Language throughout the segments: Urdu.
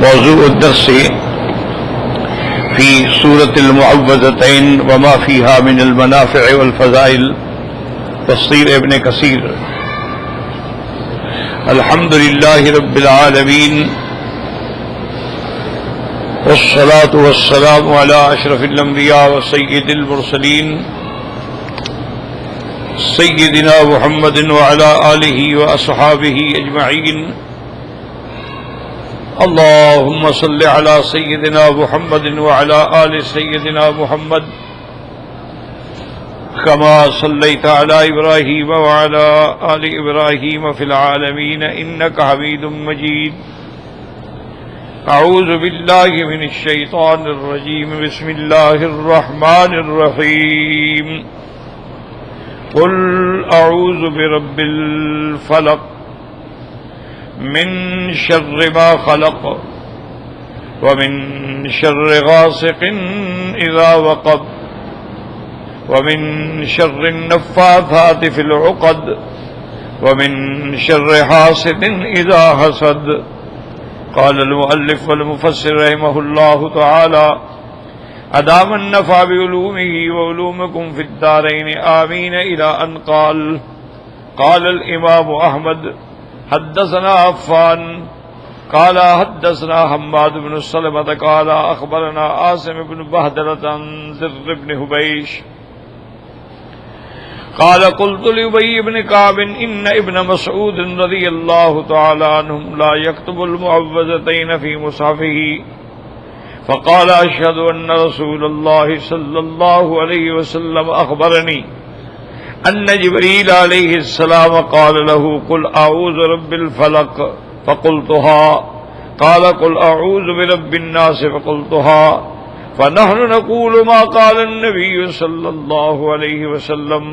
موضوع الدرس في سورة المعوذتين وما فيها من المنافع والفضائل تفسير ابن كثير. الحمد لله رب العالمين والصلاة والسلام على أشرف الأنبياء وسيد المرسلين سيدنا محمد وعلى آله وأصحابه أجمعين. اللهم صل على سيدنا محمد وعلى آل سيدنا محمد كما صليت على إبراهيم وعلى آل إبراهيم في العالمين إنك حميد مجيد. أعوذ بالله من الشيطان الرجيم. بسم الله الرحمن الرحيم. قل أعوذ برب الفلق من شر ما خلق ومن شر غاسق إذا وقب ومن شر النفاثات في العقد ومن شر حاسد إذا حسد. قال المؤلف والمفسر رحمه الله تعالى أدام النفع بعلومه وعلومكم في الدارين آمين إلى أن قال الإمام أحمد حدثنا عفان قال حدثنا حماد بن سلمة قال أخبرنا عاصم بن بهدلة عن زر بن حبيش قال قلت لأبي بن كعب إن ابن مسعود رضي الله تعالى عنهم لا يكتب المعوذتين في مصحفه فقال أشهد أن رسول الله صلى الله عليه وسلم أخبرني أن جبريل عليه السلام قال له قل أعوذ برب الفلق فقلتها قال قل أعوذ برب الناس فقلتها فنحن نقول ما قال النبي صلى الله عليه وسلم.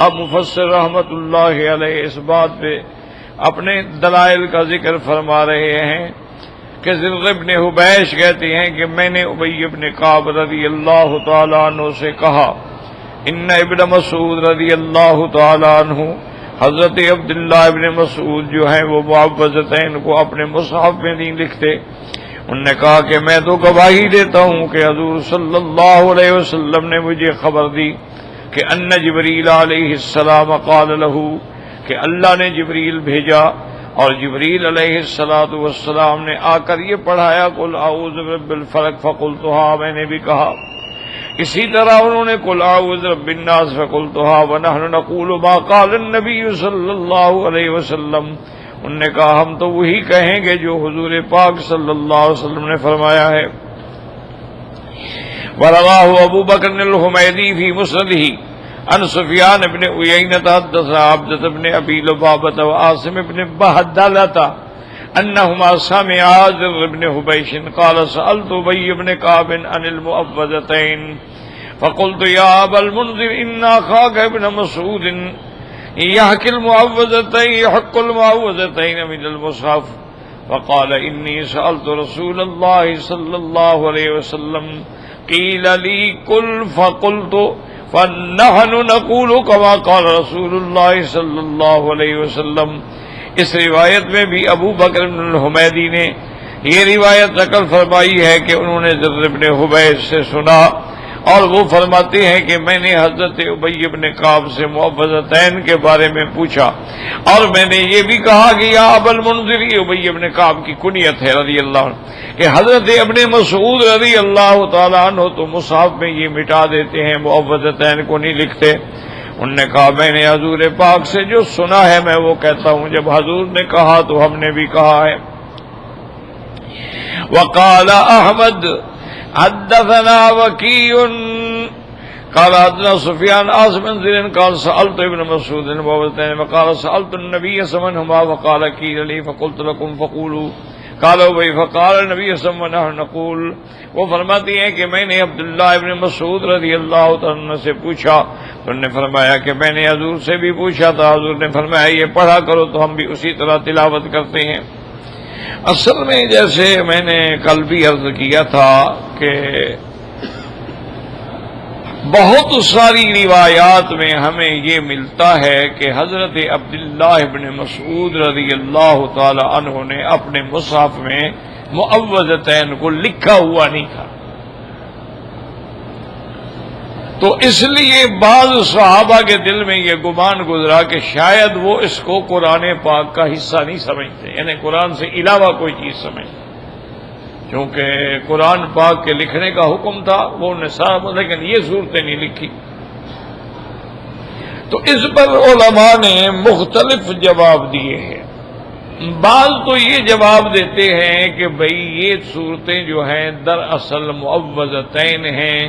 اب مفسر رحمت اللہ علیہ اس بات پہ اپنے دلائل کا ذکر فرما رہے ہیں کہ زر بن حبیش کہتے ہیں کہ میں نے ابی بن کعب رضی اللہ تعالیٰ عنہ سے کہا ان ابن مسعود رضی اللہ تعالیٰ عنہ حضرت عبداللہ ابن مسعود جو ہیں وہ معوذتین کو اپنے مصحف میں نہیں لکھتے. انہوں نے کہا کہ میں تو گواہی دیتا ہوں کہ حضور صلی اللہ علیہ وسلم نے مجھے خبر دی کہ ان جبریل علیہ السلام قال له کہ اللہ نے جبریل بھیجا اور جبریل علیہ السلام نے آ کر یہ پڑھایا قل اعوذ برب الفلق فقلتها میں نے بھی کہا. اسی طرح انہوں نے قل اعوذ برب الناس فقلتها ونحن نقول ما قال النبي صلی اللہ علیہ وسلم. انہوں نے کہا ہم تو وہی کہیں گے جو حضور پاک صلی اللہ علیہ وسلم نے فرمایا ہے. ورواه ابو بکر الحمیدی فی مسنده عن سفیان بن عیینۃ حدثنا عبدۃ بن ابی لبابۃ وعاصم بن بہدلۃ انہما سمعا زر بن حبیش قال سألت ابی بن کعب عن المعوذتین فقلت یا ابا المنذر ان اخاک ابن مسعود يحكي المعوذتين يحق المعوذتين من المصحف فقال إني سألت رسول الله صلى الله عليه وسلم قيل لي قل فقلت فنحن نقول كما قال رسول الله صلى الله عليه وسلم. اس روایت میں بھی ابو بکر بن الحمیدی نے یہ روایت نقل فرمائی ہے کہ انہوں نے زر بن حبیش سے سنا اور وہ فرماتے ہیں کہ میں نے حضرت ابی بن کعب سے معوذتین کے بارے میں پوچھا اور میں نے یہ بھی کہا کہ یا ابا المنذر ابی بن کعب کی کنیت ہے رضی اللہ عنہ کہ حضرت ابن مسعود رضی اللہ تعالیٰ عنہ تو مصحف میں یہ مٹا دیتے ہیں معوذتین کو نہیں لکھتے. انہوں نے کہا میں نے حضور پاک سے جو سنا ہے میں وہ کہتا ہوں جب حضور نے کہا تو ہم نے بھی کہا ہے. وقال احمد حدثنا وكيع قال حدثنا سفيان عاصم بن زيد قال سألت ابن مسعود وقال سألت النبي صلى الله عليه وسلم وقال قيل لي فقلت لكم فقولوا قالوا بھائی فقال النبي صلى الله عليه وسلم نقول. وہ فرماتی ہیں کہ میں نے عبداللہ ابن مسعود رضی اللہ عنہ سے پوچھا تو انہوں نے فرمایا کہ میں نے حضور سے بھی پوچھا تھا. حضور نے فرمایا یہ پڑھا کرو تو ہم بھی اسی طرح تلاوت کرتے ہیں. اصل میں جیسے میں نے کل بھی عرض کیا تھا کہ بہت ساری روایات میں ہمیں یہ ملتا ہے کہ حضرت عبداللہ ابن مسعود رضی اللہ تعالی عنہ نے اپنے مصحف میں معوذتین کو لکھا ہوا نہیں تھا. تو اس لیے بعض صحابہ کے دل میں یہ گمان گزرا کہ شاید وہ اس کو قرآن پاک کا حصہ نہیں سمجھتے، یعنی قرآن سے علاوہ کوئی چیز سمجھتے، چونکہ قرآن پاک کے لکھنے کا حکم تھا وہ نصاب، لیکن یہ صورتیں نہیں لکھی. تو اس پر علماء نے مختلف جواب دیے ہیں. بعض تو یہ جواب دیتے ہیں کہ بھئی یہ صورتیں جو ہیں دراصل معوذتین ہیں،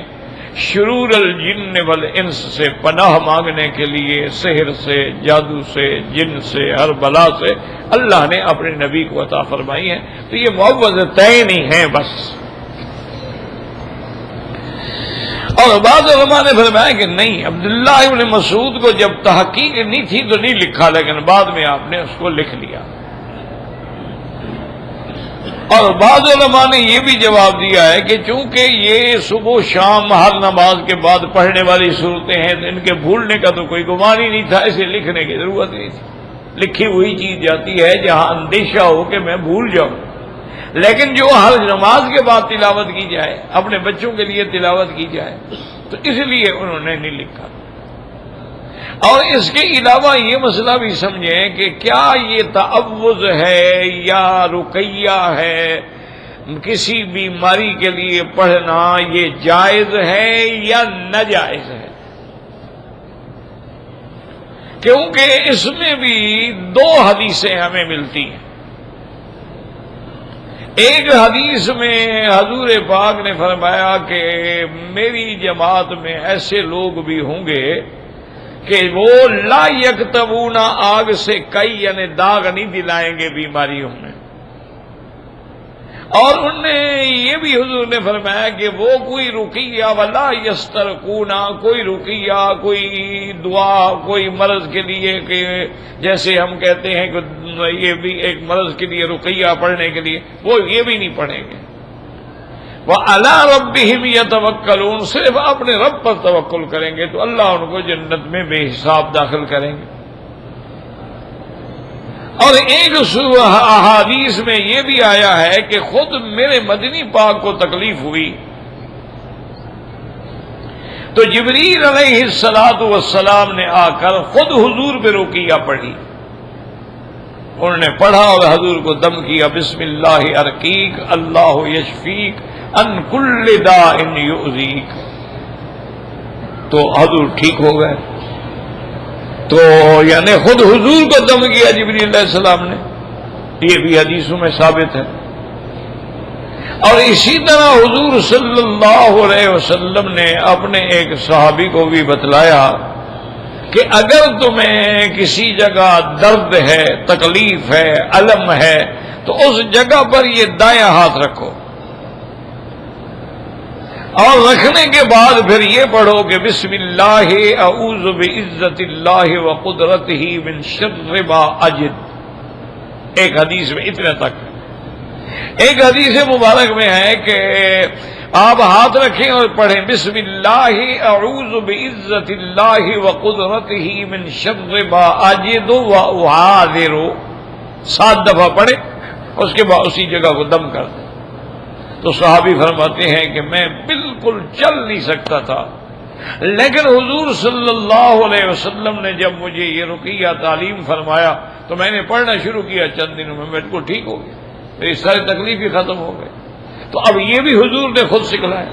شرور الجن والانس سے پناہ مانگنے کے لیے، سحر سے، جادو سے، جن سے، ہر بلا سے اللہ نے اپنے نبی کو عطا فرمائی ہیں. تو یہ معوذتین ہی ہیں بس. اور بعض علماء نے فرمایا کہ نہیں، عبداللہ ابن مسعود کو جب تحقیق نہیں تھی تو نہیں لکھا، لیکن بعد میں آپ نے اس کو لکھ لیا. اور بعض علماء نے یہ بھی جواب دیا ہے کہ چونکہ یہ صبح و شام ہر نماز کے بعد پڑھنے والی صورتیں ہیں تو ان کے بھولنے کا تو کوئی گمان ہی نہیں تھا، اسے لکھنے کی ضرورت نہیں تھی. لکھی ہوئی چیز جاتی ہے جہاں اندیشہ ہو کہ میں بھول جاؤں، لیکن جو ہر نماز کے بعد تلاوت کی جائے، اپنے بچوں کے لیے تلاوت کی جائے، تو اس لیے انہوں نے نہیں لکھا. اور اس کے علاوہ یہ مسئلہ بھی سمجھیں کہ کیا یہ تعوذ ہے یا رقیہ ہے، کسی بیماری کے لیے پڑھنا یہ جائز ہے یا ناجائز ہے؟ کیونکہ اس میں بھی دو حدیثیں ہمیں ملتی ہیں. ایک حدیث میں حضور پاک نے فرمایا کہ میری جماعت میں ایسے لوگ بھی ہوں گے کہ وہ لا یکتبون، آگ سے کئی یعنی داغ نہیں دلائیں گے بیماریوں میں. اور انہوں نے یہ بھی حضور نے فرمایا کہ وہ کوئی رقیہ ولا یسترقون، کوئی رقیہ، کوئی دعا، کوئی مرض کے لیے، کہ جیسے ہم کہتے ہیں کہ یہ بھی ایک مرض کے لیے رقیہ پڑھنے کے لیے، وہ یہ بھی نہیں پڑھیں گے. وَعَلَىٰ رَبِّهِمْ يَتَوَكَّلُونَ، صرف اپنے رب پر توکل کریں گے تو اللہ ان کو جنت میں بے حساب داخل کریں گے. اور ایک احادیث میں یہ بھی آیا ہے کہ خود میرے مدنی پاک کو تکلیف ہوئی تو جبریل علیہ السلام نے آ کر خود حضور پہ رقیہ پڑھی. انہوں نے پڑھا اور حضور کو دم کیا، بسم اللہ ارقیک اللہ یشفیک ان کل داء یؤذیک، تو حضور ٹھیک ہو گئے. تو یعنی خود حضور کو دم کیا جبریل علیہ السلام نے، یہ بھی حدیثوں میں ثابت ہے. اور اسی طرح حضور صلی اللہ علیہ وسلم نے اپنے ایک صحابی کو بھی بتلایا کہ اگر تمہیں کسی جگہ درد ہے، تکلیف ہے، الم ہے، تو اس جگہ پر یہ دائیں ہاتھ رکھو، اور رکھنے کے بعد پھر یہ پڑھو کہ بسم اللہ اعوذ بعزت اللہ وقدرتہ من شر ما اجد. ایک حدیث میں اتنے تک. ایک حدیث مبارک میں ہے کہ آپ ہاتھ رکھیں اور پڑھیں بسم اللہ اعوذ بعزت اللہ وقدرتہ من شر ما اجد واحاذر، 7 دفعہ پڑھیں، اس کے بعد اسی جگہ کو دم کر دیں. تو صحابی فرماتے ہیں کہ میں بالکل چل نہیں سکتا تھا، لیکن حضور صلی اللہ علیہ وسلم نے جب مجھے یہ رقیہ تعلیم فرمایا تو میں نے پڑھنا شروع کیا، چند دنوں میں بالکل ٹھیک ہو گیا، میری ساری تکلیف ہی ختم ہو گئی. تو اب یہ بھی حضور نے خود سکھلایا.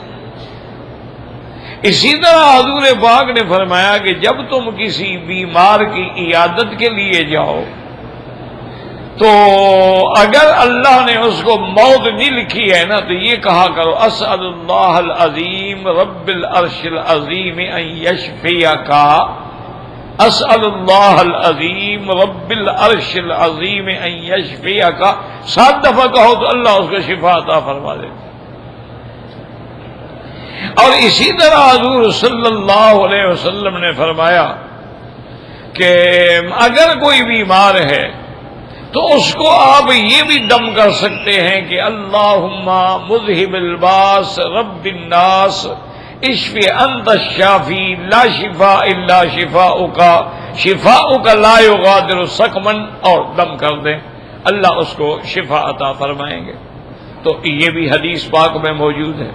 اسی طرح حضور پاک نے فرمایا کہ جب تم کسی بیمار کی عیادت کے لیے جاؤ تو اگر اللہ نے اس کو موت نہیں لکھی ہے نا تو یہ کہا کرو اسأل اللہ العظیم رب العرش العظیم ان یشفیک، اسأل اللہ العظیم رب العرش العظیم ان یشفیک. 7 دفعہ کہو تو اللہ اس کو شفا عطا فرما دے. اور اسی طرح حضور صلی اللہ علیہ وسلم نے فرمایا کہ اگر کوئی بیمار ہے تو اس کو آپ یہ بھی دم کر سکتے ہیں کہ اللہم مذہب الباس رب الناس اشف انت الشافی لا شفاء الا شفاؤک، شفاؤک لا یغادر سقما، اور دم کر دیں، اللہ اس کو شفا عطا فرمائیں گے. تو یہ بھی حدیث پاک میں موجود ہے.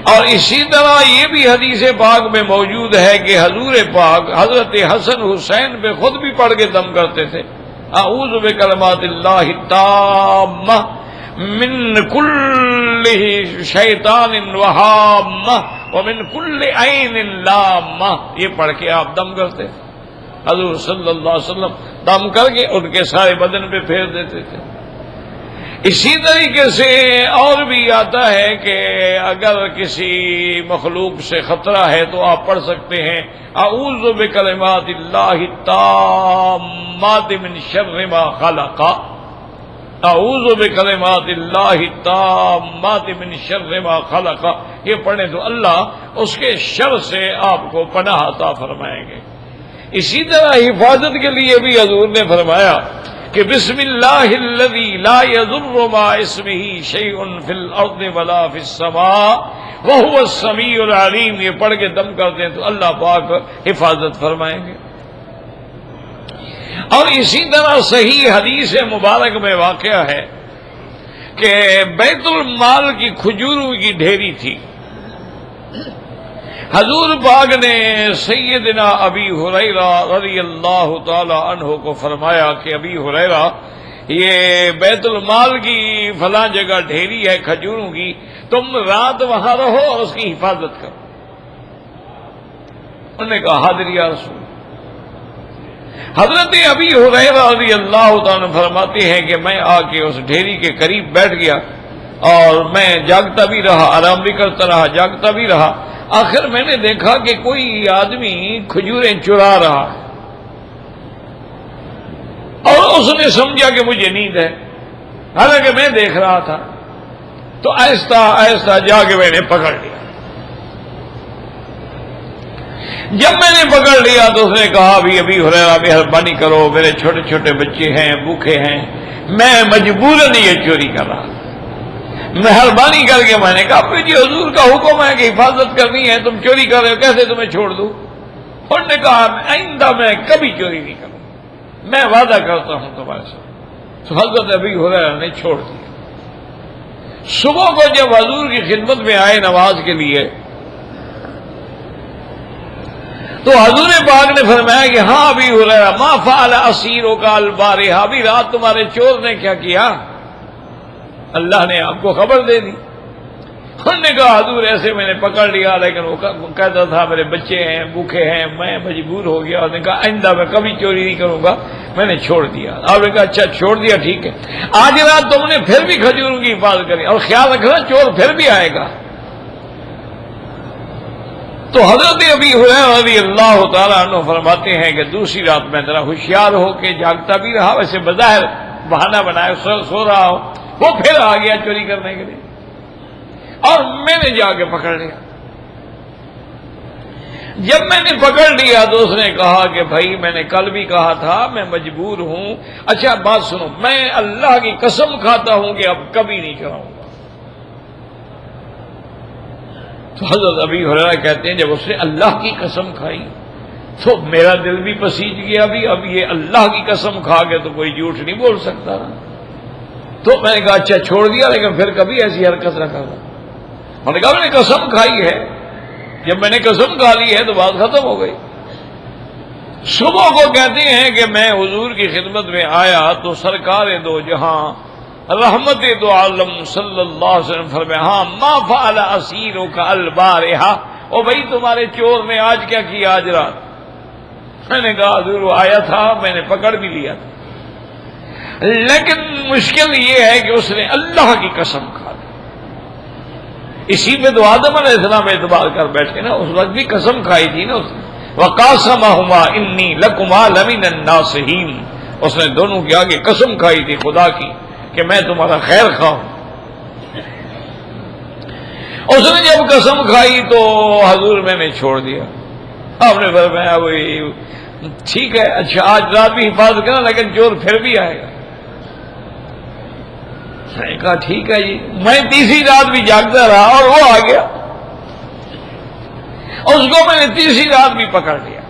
اور اسی طرح یہ بھی حدیث پاک میں موجود ہے کہ حضور پاک حضرت حسن حسین پہ خود بھی پڑھ کے دم کرتے تھے. اعوذ بکلمات اللہ التامہ من کل شیطان وہامہ ومن کل عین لامہ. یہ پڑھ کے آپ دم کرتے تھے. حضور صلی اللہ علیہ وسلم دم کر کے ان کے سارے بدن پہ پھیر دیتے تھے. اسی طریقے سے اور بھی آتا ہے کہ اگر کسی مخلوق سے خطرہ ہے تو آپ پڑھ سکتے ہیں اعوذ بکلمات اللہ التامات من شر ما خلق. اعوذ بکلمات اللہ التامات من شر ما خلق. یہ پڑھیں تو اللہ اس کے شر سے آپ کو پناہ عطا فرمائیں گے. اسی طرح حفاظت کے لیے بھی حضور نے فرمایا کہ بسم اللہ الذی لا یضر مع اسمہ شیء فی الارض ولا فی السماء وہو السمیع العلیم. یہ پڑھ کے دم کر دیں تو اللہ پاک حفاظت فرمائیں گے. اور اسی طرح صحیح حدیث مبارک میں واقعہ ہے کہ بیت المال کی کھجوروں کی ڈھیری تھی. حضور پاک نے سیدنا ابی ہریرہ رضی اللہ تعالی عنہ کو فرمایا کہ ابی ہریرہ یہ بیت المال کی فلاں جگہ ڈھیری ہے کھجوروں کی، تم رات وہاں رہو اور اس کی حفاظت کرو. انہوں نے کہا حاضر یا رسول. حضرت ابی ہریرہ رضی اللہ تعالی عنہ فرماتے ہیں کہ میں آ کے اس ڈھیری کے قریب بیٹھ گیا اور میں جاگتا بھی رہا، آرام بھی کرتا رہا، جاگتا بھی رہا. آخر میں نے دیکھا کہ کوئی آدمی کھجوریں چرا رہا ہے اور اس نے سمجھا کہ مجھے نیند ہے، حالانکہ میں دیکھ رہا تھا. تو آہستہ آہستہ جا کے میں نے پکڑ لیا. جب میں نے پکڑ لیا تو اس نے کہا ابھی ہریرہ مہربانی کرو، میرے چھوٹے چھوٹے بچے ہیں، بھوکے ہیں، میں مجبوراً یہ چوری کر رہا. مہربانی کر کے میں نے کہا جی حضور کا حکم ہے کہ حفاظت کرنی ہے، تم چوری کر رہے ہو، کیسے تمہیں چھوڑ دوں؟ انہوں نے کہا آئندہ میں کبھی چوری نہیں کروں، میں وعدہ کرتا ہوں تمہارے ساتھ. تو حضرت ابی ہریرہ نے چھوڑ دیا. صبح کو جب حضور کی خدمت میں آئے نماز کے لیے تو حضور پاک نے فرمایا کہ ہاں ابی ہریرہ ما فعل اسیرک البارحہ، ابھی رات تمہارے چور نے کیا کیا؟ اللہ نے آپ کو خبر دے دی. انہوں نے کہا حضور ایسے میں نے پکڑ لیا، لیکن وہ کہتا تھا میرے بچے ہیں، بھوکے ہیں، میں مجبور ہو گیا. انہوں نے کہا آئندہ میں کبھی چوری نہیں کروں گا، میں نے چھوڑ دیا. آپ نے کہا اچھا چھوڑ دیا، ٹھیک ہے. آج رات تم نے پھر بھی کھجوروں کی حفاظت کری اور خیال رکھنا چور پھر بھی آئے گا. تو حضرت ابی ہریرہ رضی اللہ تعالیٰ عنہ فرماتے ہیں کہ دوسری رات میں ذرا ہوشیار ہو کے جاگتا بھی رہا، ویسے بظاہر بہانہ بنایا سو رہا ہو، وہ پھر آ گیا چوری کرنے کے لیے اور میں نے جا کے پکڑ لیا. جب میں نے پکڑ لیا تو اس نے کہا کہ بھائی میں نے کل بھی کہا تھا میں مجبور ہوں. اچھا بات سنو، میں اللہ کی قسم کھاتا ہوں کہ اب کبھی نہیں کراؤں گا. تو حضرت ابی ہریرہ کہتے ہیں جب اس نے اللہ کی قسم کھائی تو میرا دل بھی پسیج گیا بھی. اب یہ اللہ کی قسم کھا کے تو کوئی جھوٹ نہیں بول سکتا نا. تو میں نے کہا اچھا چھوڑ دیا، لیکن پھر کبھی ایسی حرکت نہ کرنا. انہوں نے کہا میں نے قسم کھائی ہے، جب میں نے قسم کھا لی ہے تو بات ختم ہو گئی. صبح کو کہتے ہیں کہ میں حضور کی خدمت میں آیا تو سرکار دو جہاں رحمت دو عالم صلی اللہ علیہ وسلم فرمایا ہاں ما فعل اسیرک البارحہ. او بھائی تمہارے چور نے آج کیا کیا آج رات؟ میں نے کہا حضور وہ آیا تھا، میں نے پکڑ بھی لیا تھا، لیکن مشکل یہ ہے کہ اس نے اللہ کی قسم کھا دی. اسی پہ تو آدم علیہ السلام اعتبار کر بیٹھے نا، اس وقت بھی قسم کھائی تھی نا اس نے. وَقَاسَمَهُمَا إِنِّي لَكُمَا لَمِنَ النَّاصِحِينَ. اس نے دونوں کے آگے قسم کھائی تھی خدا کی کہ میں تمہارا خیر خواہ ہوں. اس نے جب قسم کھائی تو حضور میں نے چھوڑ دیا. آپ نے فرمایا وہی ٹھیک ہے، اچھا آج رات بھی حفاظت کرنا، لیکن چور پھر بھی آئے گا. میں نے کہا ٹھیک ہے جی. میں تیسری رات بھی جاگتا رہا اور وہ آ گیا. اس کو میں نے تیسری رات بھی پکڑ لیا.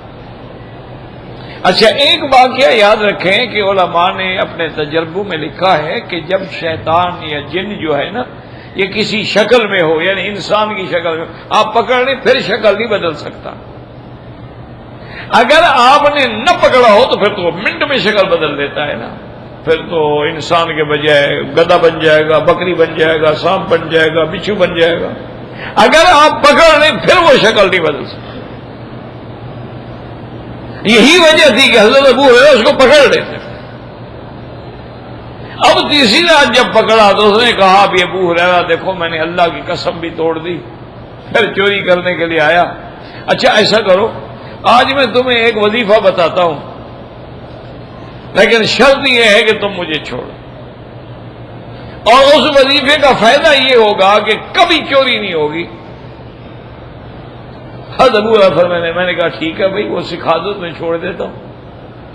اچھا، ایک واقعہ یاد رکھیں کہ علماء نے اپنے تجربوں میں لکھا ہے کہ جب شیطان یا جن جو ہے نا یہ کسی شکل میں ہو، یعنی انسان کی شکل میں، آپ پکڑ لیں پھر شکل نہیں بدل سکتا. اگر آپ نے نہ پکڑا ہو تو پھر تو منٹ میں شکل بدل دیتا ہے نا. پھر تو انسان کے بجائے گدھا بن جائے گا، بکری بن جائے گا، سانپ بن جائے گا، بچھو بن جائے گا. اگر آپ پکڑ لیں پھر وہ شکل نہیں بدل سکتا. یہی وجہ تھی کہ حضرت ابو ہریرہ اس کو پکڑ لیتے. اب تیسری رات جب پکڑا تو اس نے کہا ابھی ابو ہریرہ دیکھو میں نے اللہ کی قسم بھی توڑ دی، پھر چوری کرنے کے لیے آیا. اچھا ایسا کرو، آج میں تمہیں ایک وظیفہ بتاتا ہوں، لیکن شرط یہ ہے کہ تم مجھے چھوڑو، اور اس وظیفے کا فائدہ یہ ہوگا کہ کبھی چوری نہیں ہوگی. حضرت ابو ہریرہ فرمانے میں نے کہا ٹھیک ہے بھائی وہ سکھا دو میں چھوڑ دیتا ہوں.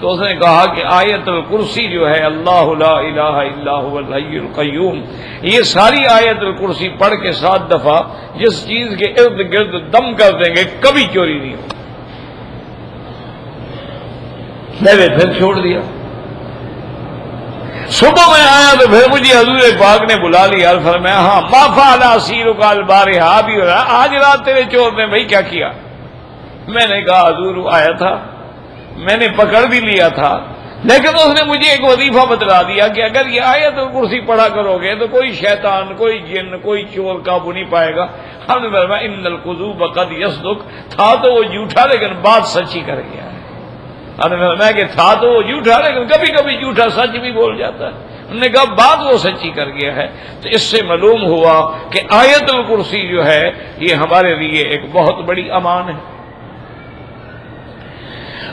تو اس نے کہا کہ آیت الکرسی جو ہے اللہ لا الہ الا هو الحی القیوم، یہ ساری آیت الکرسی پڑھ کے 7 دفعہ جس چیز کے ارد گرد دم کر دیں گے کبھی چوری نہیں ہوگی. میں نے پھر چھوڑ دیا. صبح میں آیا تو پھر مجھے حضور پاک نے بلا لیا اور فرمایا ہاں ما فعل اسیرک البارحہ، بھی ہو رہا آج رات تیرے چور نے بھائی کیا کیا؟ میں نے کہا حضور آیا تھا، میں نے پکڑ بھی لیا تھا، لیکن اس نے مجھے ایک وظیفہ بتلا دیا کہ اگر یہ آیت الکرسی پڑھا کرو گے تو کوئی شیطان، کوئی جن، کوئی چور قابو نہیں پائے گا. ہم نے فرمایا ان الکذوب قد یصدق، تھا تو وہ جھوٹا لیکن بات سچی کر گیا ہے. میں کہ تھا تو وہ جھوٹا لیکن کبھی کبھی جھوٹا سچ بھی بول جاتا ہے. انہوں نے کہا بات وہ سچی کر گیا ہے. تو اس سے معلوم ہوا کہ آیت الکرسی جو ہے یہ ہمارے لیے ایک بہت بڑی امان ہے.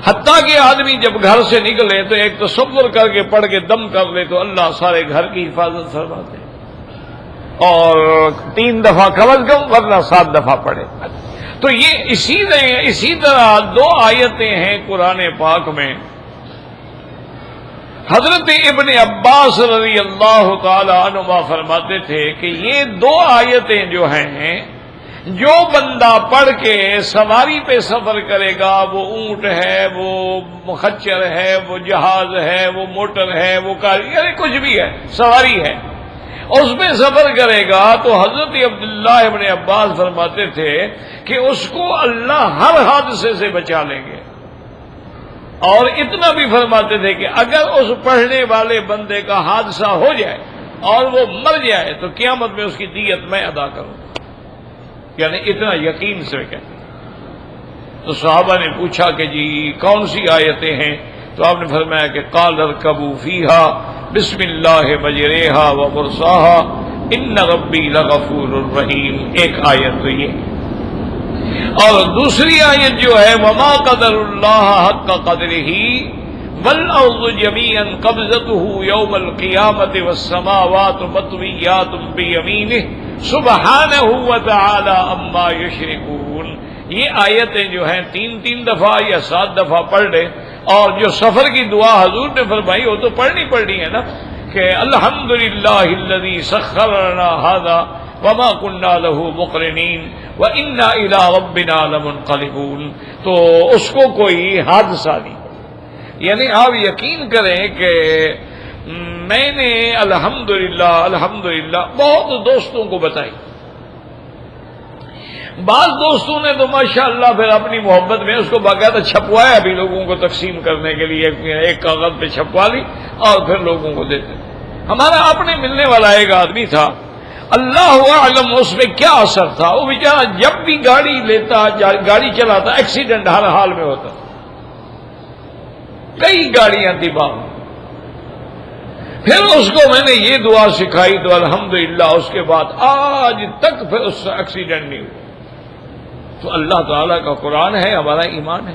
حتیٰ کہ آدمی جب گھر سے نکلے تو ایک تصور کر کے پڑھ کے دم کر لے تو اللہ سارے گھر کی حفاظت فرماتے ہیں، اور 3 دفعہ کم از کم ورنہ 7 دفعہ پڑھے. تو یہ اسی طرح 2 آیتیں ہیں قرآن پاک میں. حضرت ابن عباس رضی اللہ تعالی عنہما فرماتے تھے کہ یہ 2 آیتیں جو ہیں جو بندہ پڑھ کے سواری پہ سفر کرے گا، وہ اونٹ ہے، وہ خچر ہے، وہ جہاز ہے، وہ موٹر ہے، وہ کار، یعنی کچھ بھی ہے، سواری ہے، اس میں سفر کرے گا تو حضرت عبداللہ ابن عباس فرماتے تھے کہ اس کو اللہ ہر حادثے سے بچا لیں گے. اور اتنا بھی فرماتے تھے کہ اگر اس پڑھنے والے بندے کا حادثہ ہو جائے اور وہ مر جائے تو قیامت میں اس کی دیت میں ادا کروں. یعنی اتنا یقین سے کہتے ہیں. تو صحابہ نے پوچھا کہ جی کون سی آیتیں ہیں؟ تو آپ نے فرمایا کہ قال ارکبوا فیہا بسم اللہ مجریہا و مرساہا ان ربی لغفور الرحیم. ایک آیت تو یہ، اور دوسری آیت جو ہے وما قدر اللہ حق قدرہ والارض جميعا قبضته یوم القیامت والسماوات مطویات بیمینہ سبحانہ وتعالی عما یشرکون. یہ آیتیں جو ہیں 3 دفعہ یا 7 دفعہ پڑھ لیں. اور جو سفر کی دعا حضور نے فرمائی وہ تو پڑھنی ہے نا کہ الحمدللہ الذی سخر لنا ھذا وما كنا له مقرنین وانا الى ربنا لمنقلبون. تو اس کو کوئی حادثہ نہیں. یعنی آپ یقین کریں کہ میں نے الحمدللہ بہت دوستوں کو بتائی. بعض دوستوں نے تو ماشاءاللہ پھر اپنی محبت میں اس کو باقاعدہ چھپوایا بھی لوگوں کو تقسیم کرنے کے لیے، ایک کاغذ پہ چھپوا لی اور پھر لوگوں کو دیتے. ہمارا اپنے ملنے والا ایک آدمی تھا، اللہ اعلم اس میں کیا اثر تھا، وہ بیچارہ جب بھی گاڑی لیتا، گاڑی چلاتا، ایکسیڈنٹ ہر حال میں ہوتا، کئی گاڑیاں تباہ. پھر اس کو میں نے یہ دعا سکھائی تو الحمدللہ اس کے بعد آج تک پھر اس سے ایکسیڈنٹ نہیں ہوا. تو اللہ تعالیٰ کا قرآن ہے، ہمارا ایمان ہے.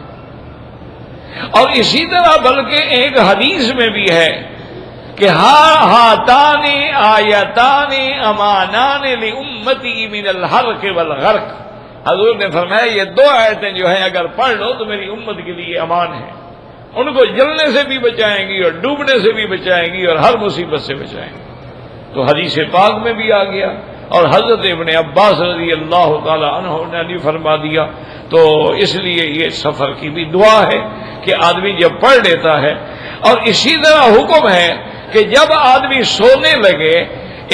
اور اسی طرح بلکہ ایک حدیث میں بھی ہے کہ ہاتان آیتان امانان لامتی من الحرق والغرق. حضور نے فرمایا یہ 2 آیتیں جو ہیں اگر پڑھ لو تو میری امت کے لیے امان ہے، ان کو جلنے سے بھی بچائیں گی اور ڈوبنے سے بھی بچائیں گی اور ہر مصیبت سے بچائیں گی. تو حدیث پاک میں بھی آ گیا اور حضرت ابن عباس رضی اللہ تعالی عنہ نے فرما دیا. تو اس لیے یہ سفر کی بھی دعا ہے کہ آدمی جب پڑھ لیتا ہے. اور اسی طرح حکم ہے کہ جب آدمی سونے لگے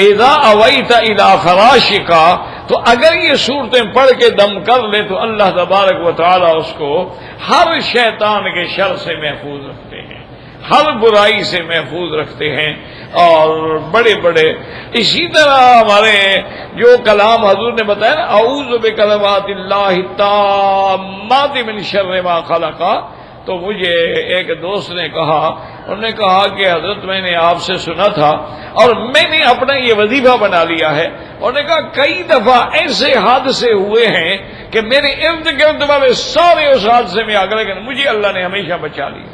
اذا اویت الی فراشک، تو اگر یہ صورتیں پڑھ کے دم کر لے تو اللہ تبارک و تعالی اس کو ہر شیطان کے شر سے محفوظ رکھتے ہیں، ہر برائی سے محفوظ رکھتے ہیں. اور بڑے بڑے اسی طرح ہمارے جو کلام حضور نے بتایا نا، اعوذ بکلمات اللہ التامات من شر ما خلق، تو مجھے ایک دوست نے کہا، انہوں نے کہا کہ حضرت میں نے آپ سے سنا تھا اور میں نے اپنا یہ وظیفہ بنا لیا ہے. انہوں نے کہا کئی دفعہ ایسے حادثے ہوئے ہیں کہ میرے ارد گرد والے سارے اس حادثے میں آ گئے، لیکن مجھے اللہ نے ہمیشہ بچا لیا.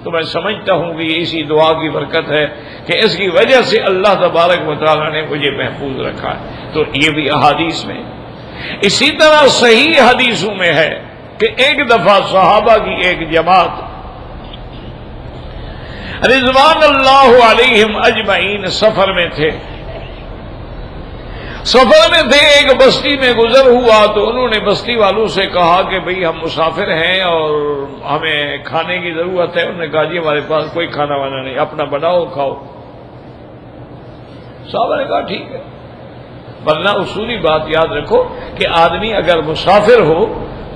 تو میں سمجھتا ہوں کہ یہ اسی دعا کی برکت ہے کہ اس کی وجہ سے اللہ تبارک و تعالیٰ نے مجھے محفوظ رکھا ہے. تو یہ بھی احادیث میں. اسی طرح صحیح حدیثوں میں ہے کہ ایک دفعہ صحابہ کی ایک جماعت رضوان اللہ علیہم اجمعین سفر میں تھے. ایک بستی میں گزر ہوا تو انہوں نے بستی والوں سے کہا کہ بھئی ہم مسافر ہیں اور ہمیں کھانے کی ضرورت ہے. انہوں نے کہا جی ہمارے پاس کوئی کھانا وانا نہیں، اپنا بناؤ کھاؤ. صحابہ نے کہا ٹھیک ہے. ورنہ اصولی بات یاد رکھو کہ آدمی اگر مسافر ہو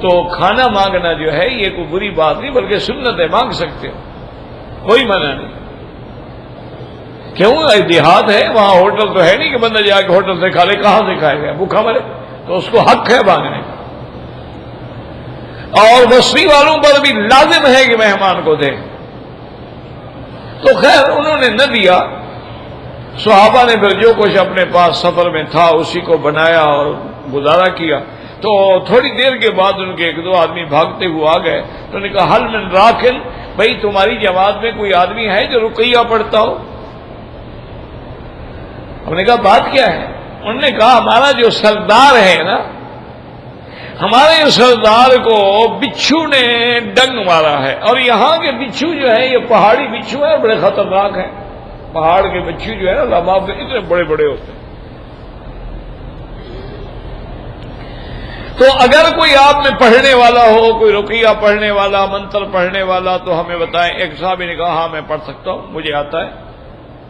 تو کھانا مانگنا جو ہے یہ کوئی بری بات نہیں، بلکہ سنت ہے، مانگ سکتے ہو، کوئی منع نہیں. کیوں؟ دیہات ہے، وہاں ہوٹل تو ہے نہیں کہ بندہ جا کے ہوٹل سے کھا لے، کہاں سے کھائے گا، بھوکا مرے. تو اس کو حق ہے مانگنے کا. اور بستی والوں پر بھی لازم ہے کہ مہمان کو دیں. تو خیر انہوں نے نہ دیا. صحابہ نے پھر جو کچھ اپنے پاس سفر میں تھا اسی کو بنایا اور گزارا کیا. تو تھوڑی دیر کے بعد ان کے ایک دو آدمی بھاگتے ہوئے آ گئے. تو انہوں نے کہا حل من راکن، بھائی تمہاری جماعت میں کوئی آدمی ہے جو رقیہ پڑھتا ہو؟ ہم نے کہا بات کیا ہے؟ انہوں نے کہا ہمارا جو سردار ہے نا، ہمارے سردار کو بچھو نے ڈنگ مارا ہے، اور یہاں کے بچھو جو ہے یہ پہاڑی بچھو ہے، بڑے خطرناک ہیں. پہاڑ کے بچھو جو ہے نا لباب کے اتنے بڑے بڑے ہوتے ہیں. تو اگر کوئی آپ میں پڑھنے والا ہو، کوئی رقیہ پڑھنے والا، منتر پڑھنے والا، تو ہمیں بتائیں. ایک صاحب نے کہا ہاں میں پڑھ سکتا ہوں، مجھے آتا ہے،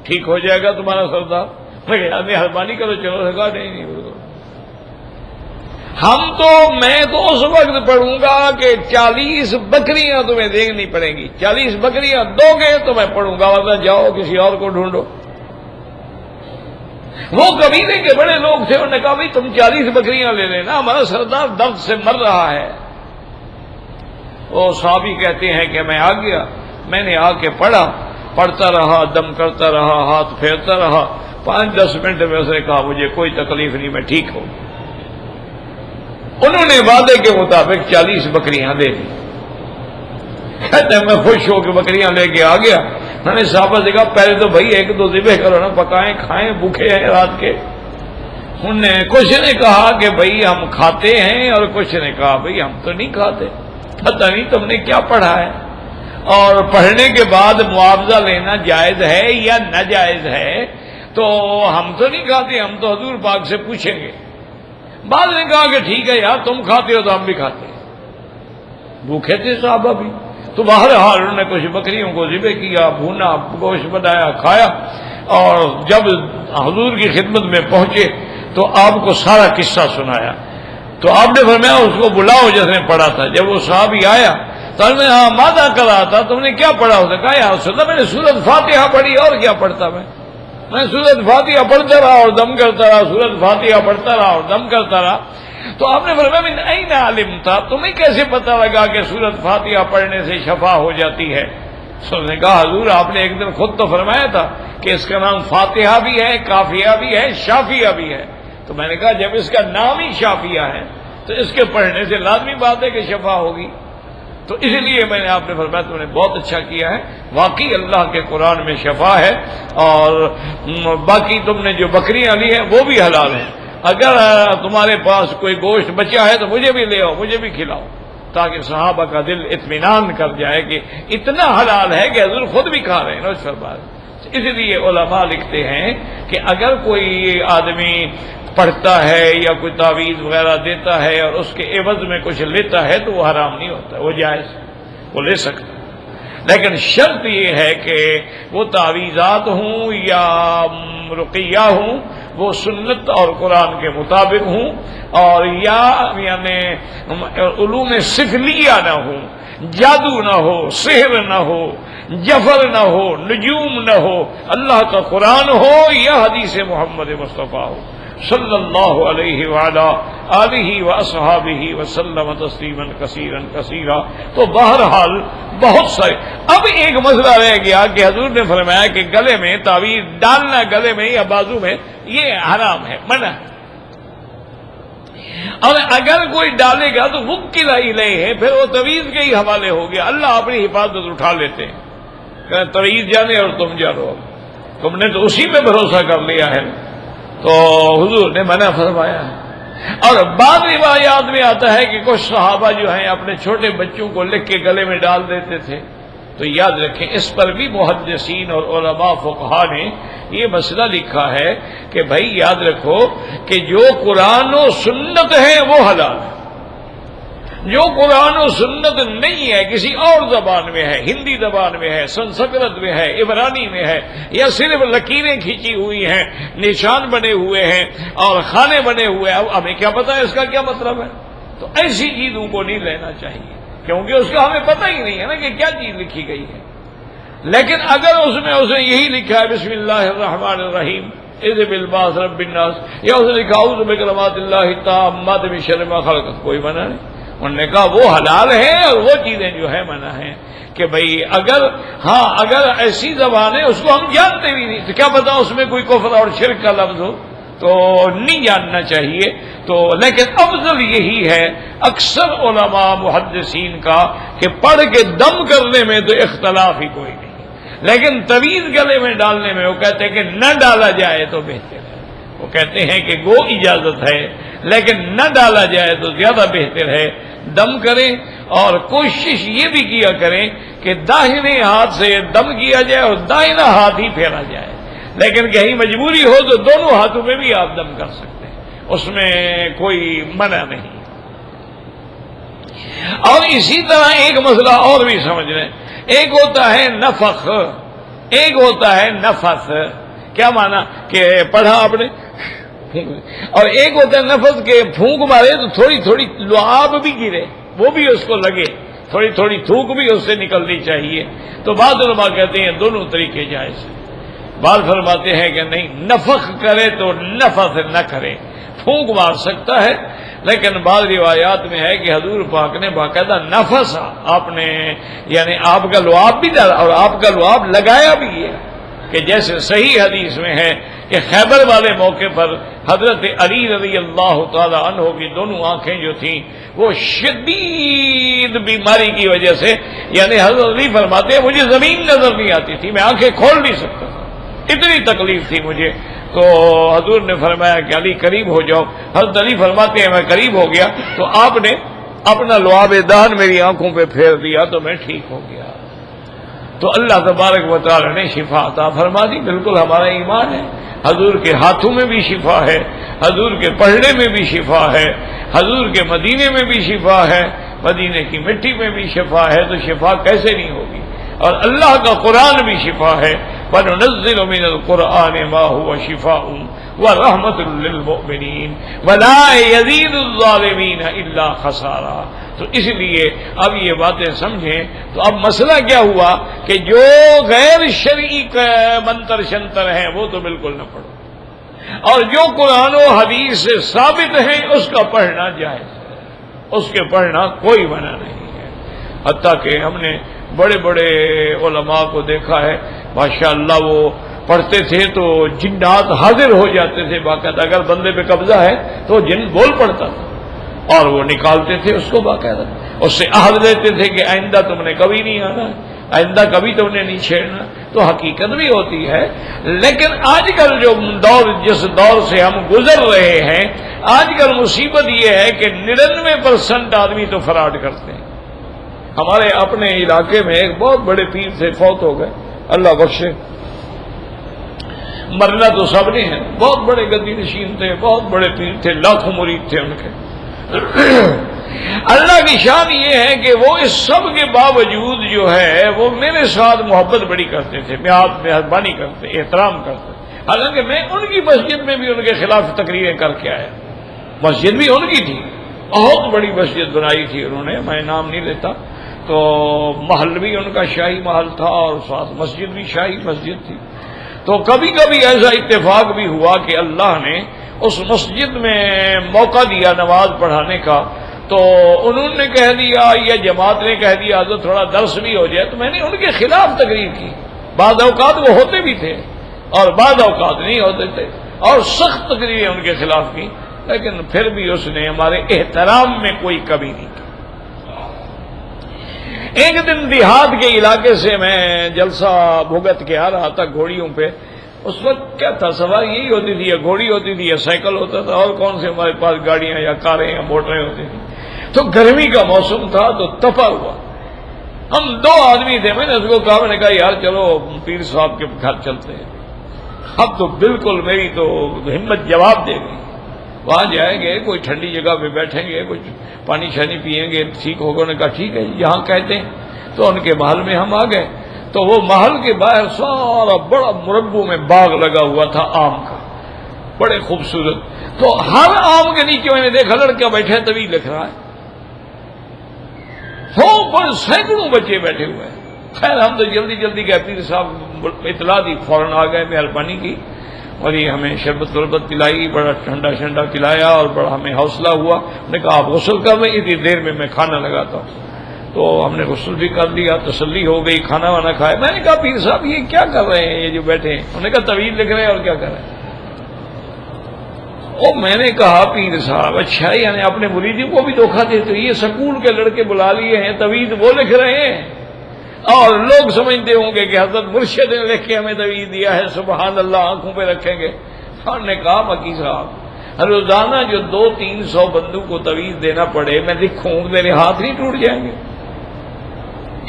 ٹھیک ہو جائے گا تمہارا سردار. مہربانی کرو. چلو کہا نہیں بالکل. میں تو اس وقت پڑھوں گا کہ 40 بکریاں تمہیں دینی پڑیں گی. 40 بکریاں دو گے تو میں پڑھوں گا، ورنہ جاؤ کسی اور کو ڈھونڈو. وہ قبیلے کے بڑے لوگ تھے، انہوں نے کہا بھائی تم 40 بکریاں لے لینا، ہمارا سردار درد سے مر رہا ہے. وہ صحابی کہتے ہیں کہ میں آ گیا، میں نے آ کے پڑھتا رہا، دم کرتا رہا، ہاتھ پھیرتا رہا. 5-10 منٹ میں اس نے کہا مجھے کوئی تکلیف نہیں، میں ٹھیک ہوں. انہوں نے وعدے کے مطابق 40 بکریاں دے دی. کہتے ہیں میں خوش ہو کے بکریاں لے کے آ گیا. میں نے صحابہ سے کہا پہلے تو بھائی 1-2 ذبح کرو نا، پکائیں کھائیں، بھوکے ہیں رات کے. انہوں نے کچھ نے کہا کہ بھئی ہم کھاتے ہیں، اور کچھ نے کہا بھئی ہم تو نہیں کھاتے. پتہ نہیں تم نے کیا پڑھا ہے، اور پڑھنے کے بعد معاوضہ لینا جائز ہے یا ناجائز ہے. تو ہم تو نہیں کھاتے، ہم تو حضور پاک سے پوچھیں گے. بعد نے کہا کہ ٹھیک ہے یار تم کھاتے ہو تو ہم بھی کھاتے ہیں. بھوکے تھے صحابہ بھی. تو بہرحال انہوں نے کچھ بکریوں کو ذبح کیا، بھونا گوشت بنایا، کھایا. اور جب حضور کی خدمت میں پہنچے تو آپ کو سارا قصہ سنایا. تو آپ نے فرمایا اس کو بلاؤ جس نے پڑھا تھا. جب وہ صحابی آیا تو انہوں نے ہاں ماذا کرا تھا، تم نے کیا پڑھا؟ اس نے کہا یا رسول اللہ میں نے سورۃ فاتحہ پڑھی، اور کیا پڑھتا میں سورۃ فاتحہ پڑھتا رہا اور دم کرتا رہا، سورۃ فاتحہ پڑھتا رہا اور دم کرتا رہا. تو آپ نے فرمایا من این علمت، تمہیں کیسے پتہ لگا کہ سورۃ فاتحہ پڑھنے سے شفا ہو جاتی ہے؟ اس نے کہا حضور آپ نے ایک دن خود تو فرمایا تھا کہ اس کا نام فاتحہ بھی ہے، کافیہ بھی ہے، شافیہ بھی ہے. تو میں نے کہا جب اس کا نام ہی شافیہ ہے تو اس کے پڑھنے سے لازمی بات ہے کہ شفا ہوگی. تو اس لیے میں نے آپ نے فرمایا تم نے بہت اچھا کیا ہے، واقعی اللہ کے قرآن میں شفا ہے. اور باقی تم نے جو بکریاں لی ہیں وہ بھی حلال ہیں. اگر تمہارے پاس کوئی گوشت بچا ہے تو مجھے بھی لے آؤ، مجھے بھی کھلاؤ، تاکہ صحابہ کا دل اطمینان کر جائے کہ اتنا حلال ہے کہ حضور خود بھی کھا رہے ہیں. اس لیے علماء لکھتے ہیں کہ اگر کوئی آدمی پڑھتا ہے یا کوئی تعویذ وغیرہ دیتا ہے اور اس کے عوض میں کچھ لیتا ہے تو وہ حرام نہیں ہوتا، وہ جائز، وہ لے سکتا، لیکن شرط یہ ہے کہ وہ تعویذات ہوں یا رقیہ ہوں وہ سنت اور قرآن کے مطابق ہوں، اور یا یعنی علوم سفلیہ نہ ہوں، جادو نہ ہو، سحر نہ ہو، جفر نہ ہو، نجوم نہ ہو، اللہ کا قرآن ہو یا حدیث محمد مصطفیٰ ہو صلی اللہ علیہ وعلا آلہ واصحابہ وسلم تسلیما کثیرا کثیرا۔ تو بہرحال بہت سارے۔ اب ایک مسئلہ رہ گیا کہ حضور نے فرمایا کہ گلے میں تعویذ ڈالنا، گلے میں یا بازو میں، یہ حرام ہے، منع ہے، اور اگر کوئی ڈالے گا تو وکل الیہ ہے، پھر وہ تعویذ کے ہی حوالے ہو گیا، اللہ اپنی حفاظت اٹھا لیتے ہیں، کہ تعویذ جانے اور تم جانو، تم نے تو اسی پہ بھروسہ کر لیا ہے، تو حضور نے منع فرمایا ہے۔ اور بعض روایات میں آتا ہے کہ کچھ صحابہ جو ہیں اپنے چھوٹے بچوں کو لکھ کے گلے میں ڈال دیتے تھے، تو یاد رکھیں اس پر بھی محدثین اور علماء فقہا نے یہ مسئلہ لکھا ہے کہ بھائی یاد رکھو کہ جو قرآن و سنت ہے وہ حلال ہے، جو قرآن و سنت نہیں ہے، کسی اور زبان میں ہے، ہندی زبان میں ہے، سنسکرت میں ہے، عبرانی میں ہے، یا صرف لکیریں کھینچی ہوئی ہیں، نشان بنے ہوئے ہیں اور خانے بنے ہوئے ہیں، اب ہمیں کیا پتا ہے اس کا کیا مطلب ہے؟ تو ایسی چیزوں کو نہیں لینا چاہیے، کیونکہ اس کا ہمیں پتہ ہی نہیں ہے نا کہ کیا چیز لکھی گئی ہے۔ لیکن اگر اس نے یہی لکھا ہے بسم اللہ الرحمن الرحیم اذ بالباس رب الناس، یا اس نے لکھا اعوذ بکلمات اللہ التامات من شر ما خلق، کوئی منع نہیں۔ انہوں نے کہا وہ حلال ہے اور وہ چیزیں جو ہے منع ہیں، کہ بھئی اگر ایسی زبان ہے اس کو ہم جانتے بھی نہیں تو کیا پتا اس میں کوئی کفر اور شرک کا لفظ ہو، تو نہیں جاننا چاہیے۔ تو لیکن افضل یہی ہے اکثر علماء محدثین کا کہ پڑھ کے دم کرنے میں تو اختلاف ہی کوئی نہیں، لیکن تعویذ گلے میں ڈالنے میں وہ کہتے ہیں کہ نہ ڈالا جائے تو بہتر ہے، وہ کہتے ہیں کہ گو اجازت ہے لیکن نہ ڈالا جائے تو زیادہ بہتر ہے، دم کریں اور کوشش یہ بھی کیا کریں کہ داہنے ہاتھ سے دم کیا جائے اور دائنا ہاتھ ہی پھیرا جائے، لیکن کہیں مجبوری ہو تو دونوں ہاتھوں میں بھی آپ دم کر سکتے ہیں، اس میں کوئی منع نہیں۔ اور اسی طرح ایک مسئلہ اور بھی سمجھ لیں، ایک ہوتا ہے نفخ، ایک ہوتا ہے نفث، کیا معنی کہ پڑھا آپ نے اور ایک ہوتا ہے نفث کے پھونک مارے تو تھوڑی تھوڑی لعاب بھی گرے، وہ بھی اس کو لگے، تھوڑی تھوڑی تھوک بھی اس سے نکلنی چاہیے۔ تو بعض علماء کہتے ہیں دونوں طریقے جائز ہیں، بعض فرماتے ہیں کہ نہیں نفخ کرے تو نفث نہ کرے، پھونک مار سکتا ہے، لیکن بعض روایات میں ہے کہ حضور پاک نے باقاعدہ نفس آپ نے یعنی آپ کا لعاب بھی ڈالا اور آپ کا لعاب لگایا بھی ہے، کہ جیسے صحیح حدیث میں ہے کہ خیبر والے موقع پر حضرت علی رضی اللہ تعالی عنہ کی دونوں آنکھیں جو تھیں وہ شدید بیماری کی وجہ سے، یعنی حضرت علی فرماتے ہیں مجھے زمین نظر نہیں آتی تھی، میں آنکھیں کھول نہیں سکتا تھا، اتنی تکلیف تھی مجھے۔ تو حضور نے فرمایا کہ علی قریب ہو جاؤ، حضرت علی فرماتے ہیں میں قریب ہو گیا تو آپ نے اپنا لعاب دان میری آنکھوں پہ پھیر دیا تو میں ٹھیک ہو گیا۔ تو اللہ تبارک و تعالی نے شفا عطا فرما دی، بالکل ہمارا ایمان ہے، حضور کے ہاتھوں میں بھی شفا ہے، حضور کے پڑھنے میں بھی شفا ہے، حضور کے مدینے میں بھی شفا ہے، مدینے کی مٹی میں بھی شفا ہے، تو شفا کیسے نہیں ہوگی؟ اور اللہ کا قرآن بھی شفا ہے، وَنُنَزِّلُ مِنَ الْقُرْآنِ مَا هُوَ شِفَاءٌ وَرَحْمَةٌ لِّلْمُؤْمِنِينَ وَلَا يَزِيدُ الظَّالِمِينَ إِلَّا خَسَارًا۔ تو اس لیے اب یہ باتیں سمجھیں، تو اب مسئلہ کیا ہوا کہ جو غیر شرعی منتر شنتر ہیں وہ تو بالکل نہ پڑھو، اور جو قرآن و حدیث سے ثابت ہیں اس کا پڑھنا جائز ہے، اس کے پڑھنا کوئی منع نہیں ہے۔ حتیٰ کہ ہم نے بڑے بڑے علماء کو دیکھا ہے ماشاءاللہ وہ پڑھتے تھے تو جنات حاضر ہو جاتے تھے باقاعدہ، اگر بندے پہ قبضہ ہے تو جن بول پڑتا تھا اور وہ نکالتے تھے اس کو باقاعدہ، اس سے عہد لیتے تھے کہ آئندہ تم نے کبھی نہیں آنا، آئندہ کبھی تم نے نہیں چھیڑنا، تو حقیقت بھی ہوتی ہے۔ لیکن آج کل جو دور جس دور سے ہم گزر رہے ہیں، آج کل مصیبت یہ ہے کہ 99% آدمی تو فراڈ کرتے ہیں۔ ہمارے اپنے علاقے میں ایک بہت بڑے پیر سے فوت ہو گئے، اللہ بخشے، مرنا تو سب نے ہے، بہت بڑے گدی نشین تھے، بہت بڑے پیر تھے، لاکھوں مرید تھے ان کے۔ اللہ کی شان یہ ہے کہ وہ اس سب کے باوجود جو ہے وہ میرے ساتھ محبت بڑی کرتے تھے، مہربانی کرتے، احترام کرتے، حالانکہ میں ان کی مسجد میں بھی ان کے خلاف تقریریں کر کے آیا۔ مسجد بھی ان کی تھی، بہت بڑی مسجد بنائی تھی انہوں نے، میں نام نہیں لیتا، تو محل بھی ان کا شاہی محل تھا اور ساتھ مسجد بھی شاہی مسجد تھی۔ تو کبھی کبھی ایسا اتفاق بھی ہوا کہ اللہ نے اس مسجد میں موقع دیا نماز پڑھانے کا، تو انہوں نے کہہ دیا یا جماعت نے کہہ دیا تو تھوڑا درس بھی ہو جائے، تو میں نے ان کے خلاف تقریر کی۔ بعض اوقات وہ ہوتے بھی تھے اور بعض اوقات نہیں ہوتے تھے، اور سخت تقریریں ان کے خلاف کی، لیکن پھر بھی اس نے ہمارے احترام میں کوئی کمی نہیں کی۔ ایک دن دیہات کے علاقے سے میں جلسہ بھگت کے آ رہا تھا گھوڑیوں پہ، اس وقت کیا تھا، سواری یہی ہوتی تھی، یا گھوڑی ہوتی تھی یا سائیکل ہوتا تھا، اور کون سے ہمارے پاس گاڑیاں یا کاریں یا موٹریں ہوتی تھیں۔ تو گرمی کا موسم تھا تو تپا ہوا، ہم 2 آدمی تھے، میں نے اس کو کہا، میں نے کہا یار چلو پیر صاحب کے گھر چلتے ہیں۔ اب تو بالکل میری تو ہمت جواب دے گئی، وہاں جائیں گے، کوئی ٹھنڈی جگہ پہ بیٹھیں گے، کچھ پانی شانی پیئیں گے، ٹھیک ہوگا۔ نے کہا ٹھیک ہے یہاں کہتے ہیں۔ تو ان کے محل میں ہم آ گئے، تو وہ محل کے باہر سارا بڑا مربع میں باغ لگا ہوا تھا آم کا، بڑے خوبصورت۔ تو ہر آم کے نیچے میں نے دیکھا لڑکا بیٹھا طویل لکھ رہا ہے، پر سینکڑوں بچے بیٹھے ہوئے ہیں۔ خیر ہم تو جلدی جلدی گئے، پیر صاحب اطلاع دی، فوراً آ گئے، مہربانی کی اور یہ ہمیں شربت وربت پلائی، بڑا ٹھنڈا شنڈا پلایا اور بڑا ہمیں حوصلہ ہوا۔ نے کہا آپ غسل کر رہے ہیں، اتنی دیر میں کھانا لگاتا ہوں۔ تو ہم نے غسل بھی کر لیا، تسلی ہو گئی، کھانا وانا کھایا۔ میں نے کہا پیر صاحب یہ کیا کر رہے ہیں یہ جو بیٹھے ہیں؟ انہوں نے کہا طویل لکھ رہے ہیں اور کیا کر رہے ہیں۔ او میں نے کہا پیر صاحب اچھا یعنی اپنے مریدوں کو بھی دھوکہ دیتے، یہ سکول کے لڑکے بلا لیے ہیں، طویل وہ لکھ رہے ہیں، اور لوگ سمجھتے ہوں گے کہ حضرت مرشد نے لکھ کے ہمیں طویل دیا ہے، سبحان اللہ، آنکھوں پہ رکھیں گے۔ ہم نے کہا مکی صاحب روزانہ جو 200-300 بندوں کو طویل دینا پڑے، میں لکھوں میرے ہاتھ نہیں ٹوٹ جائیں گے؟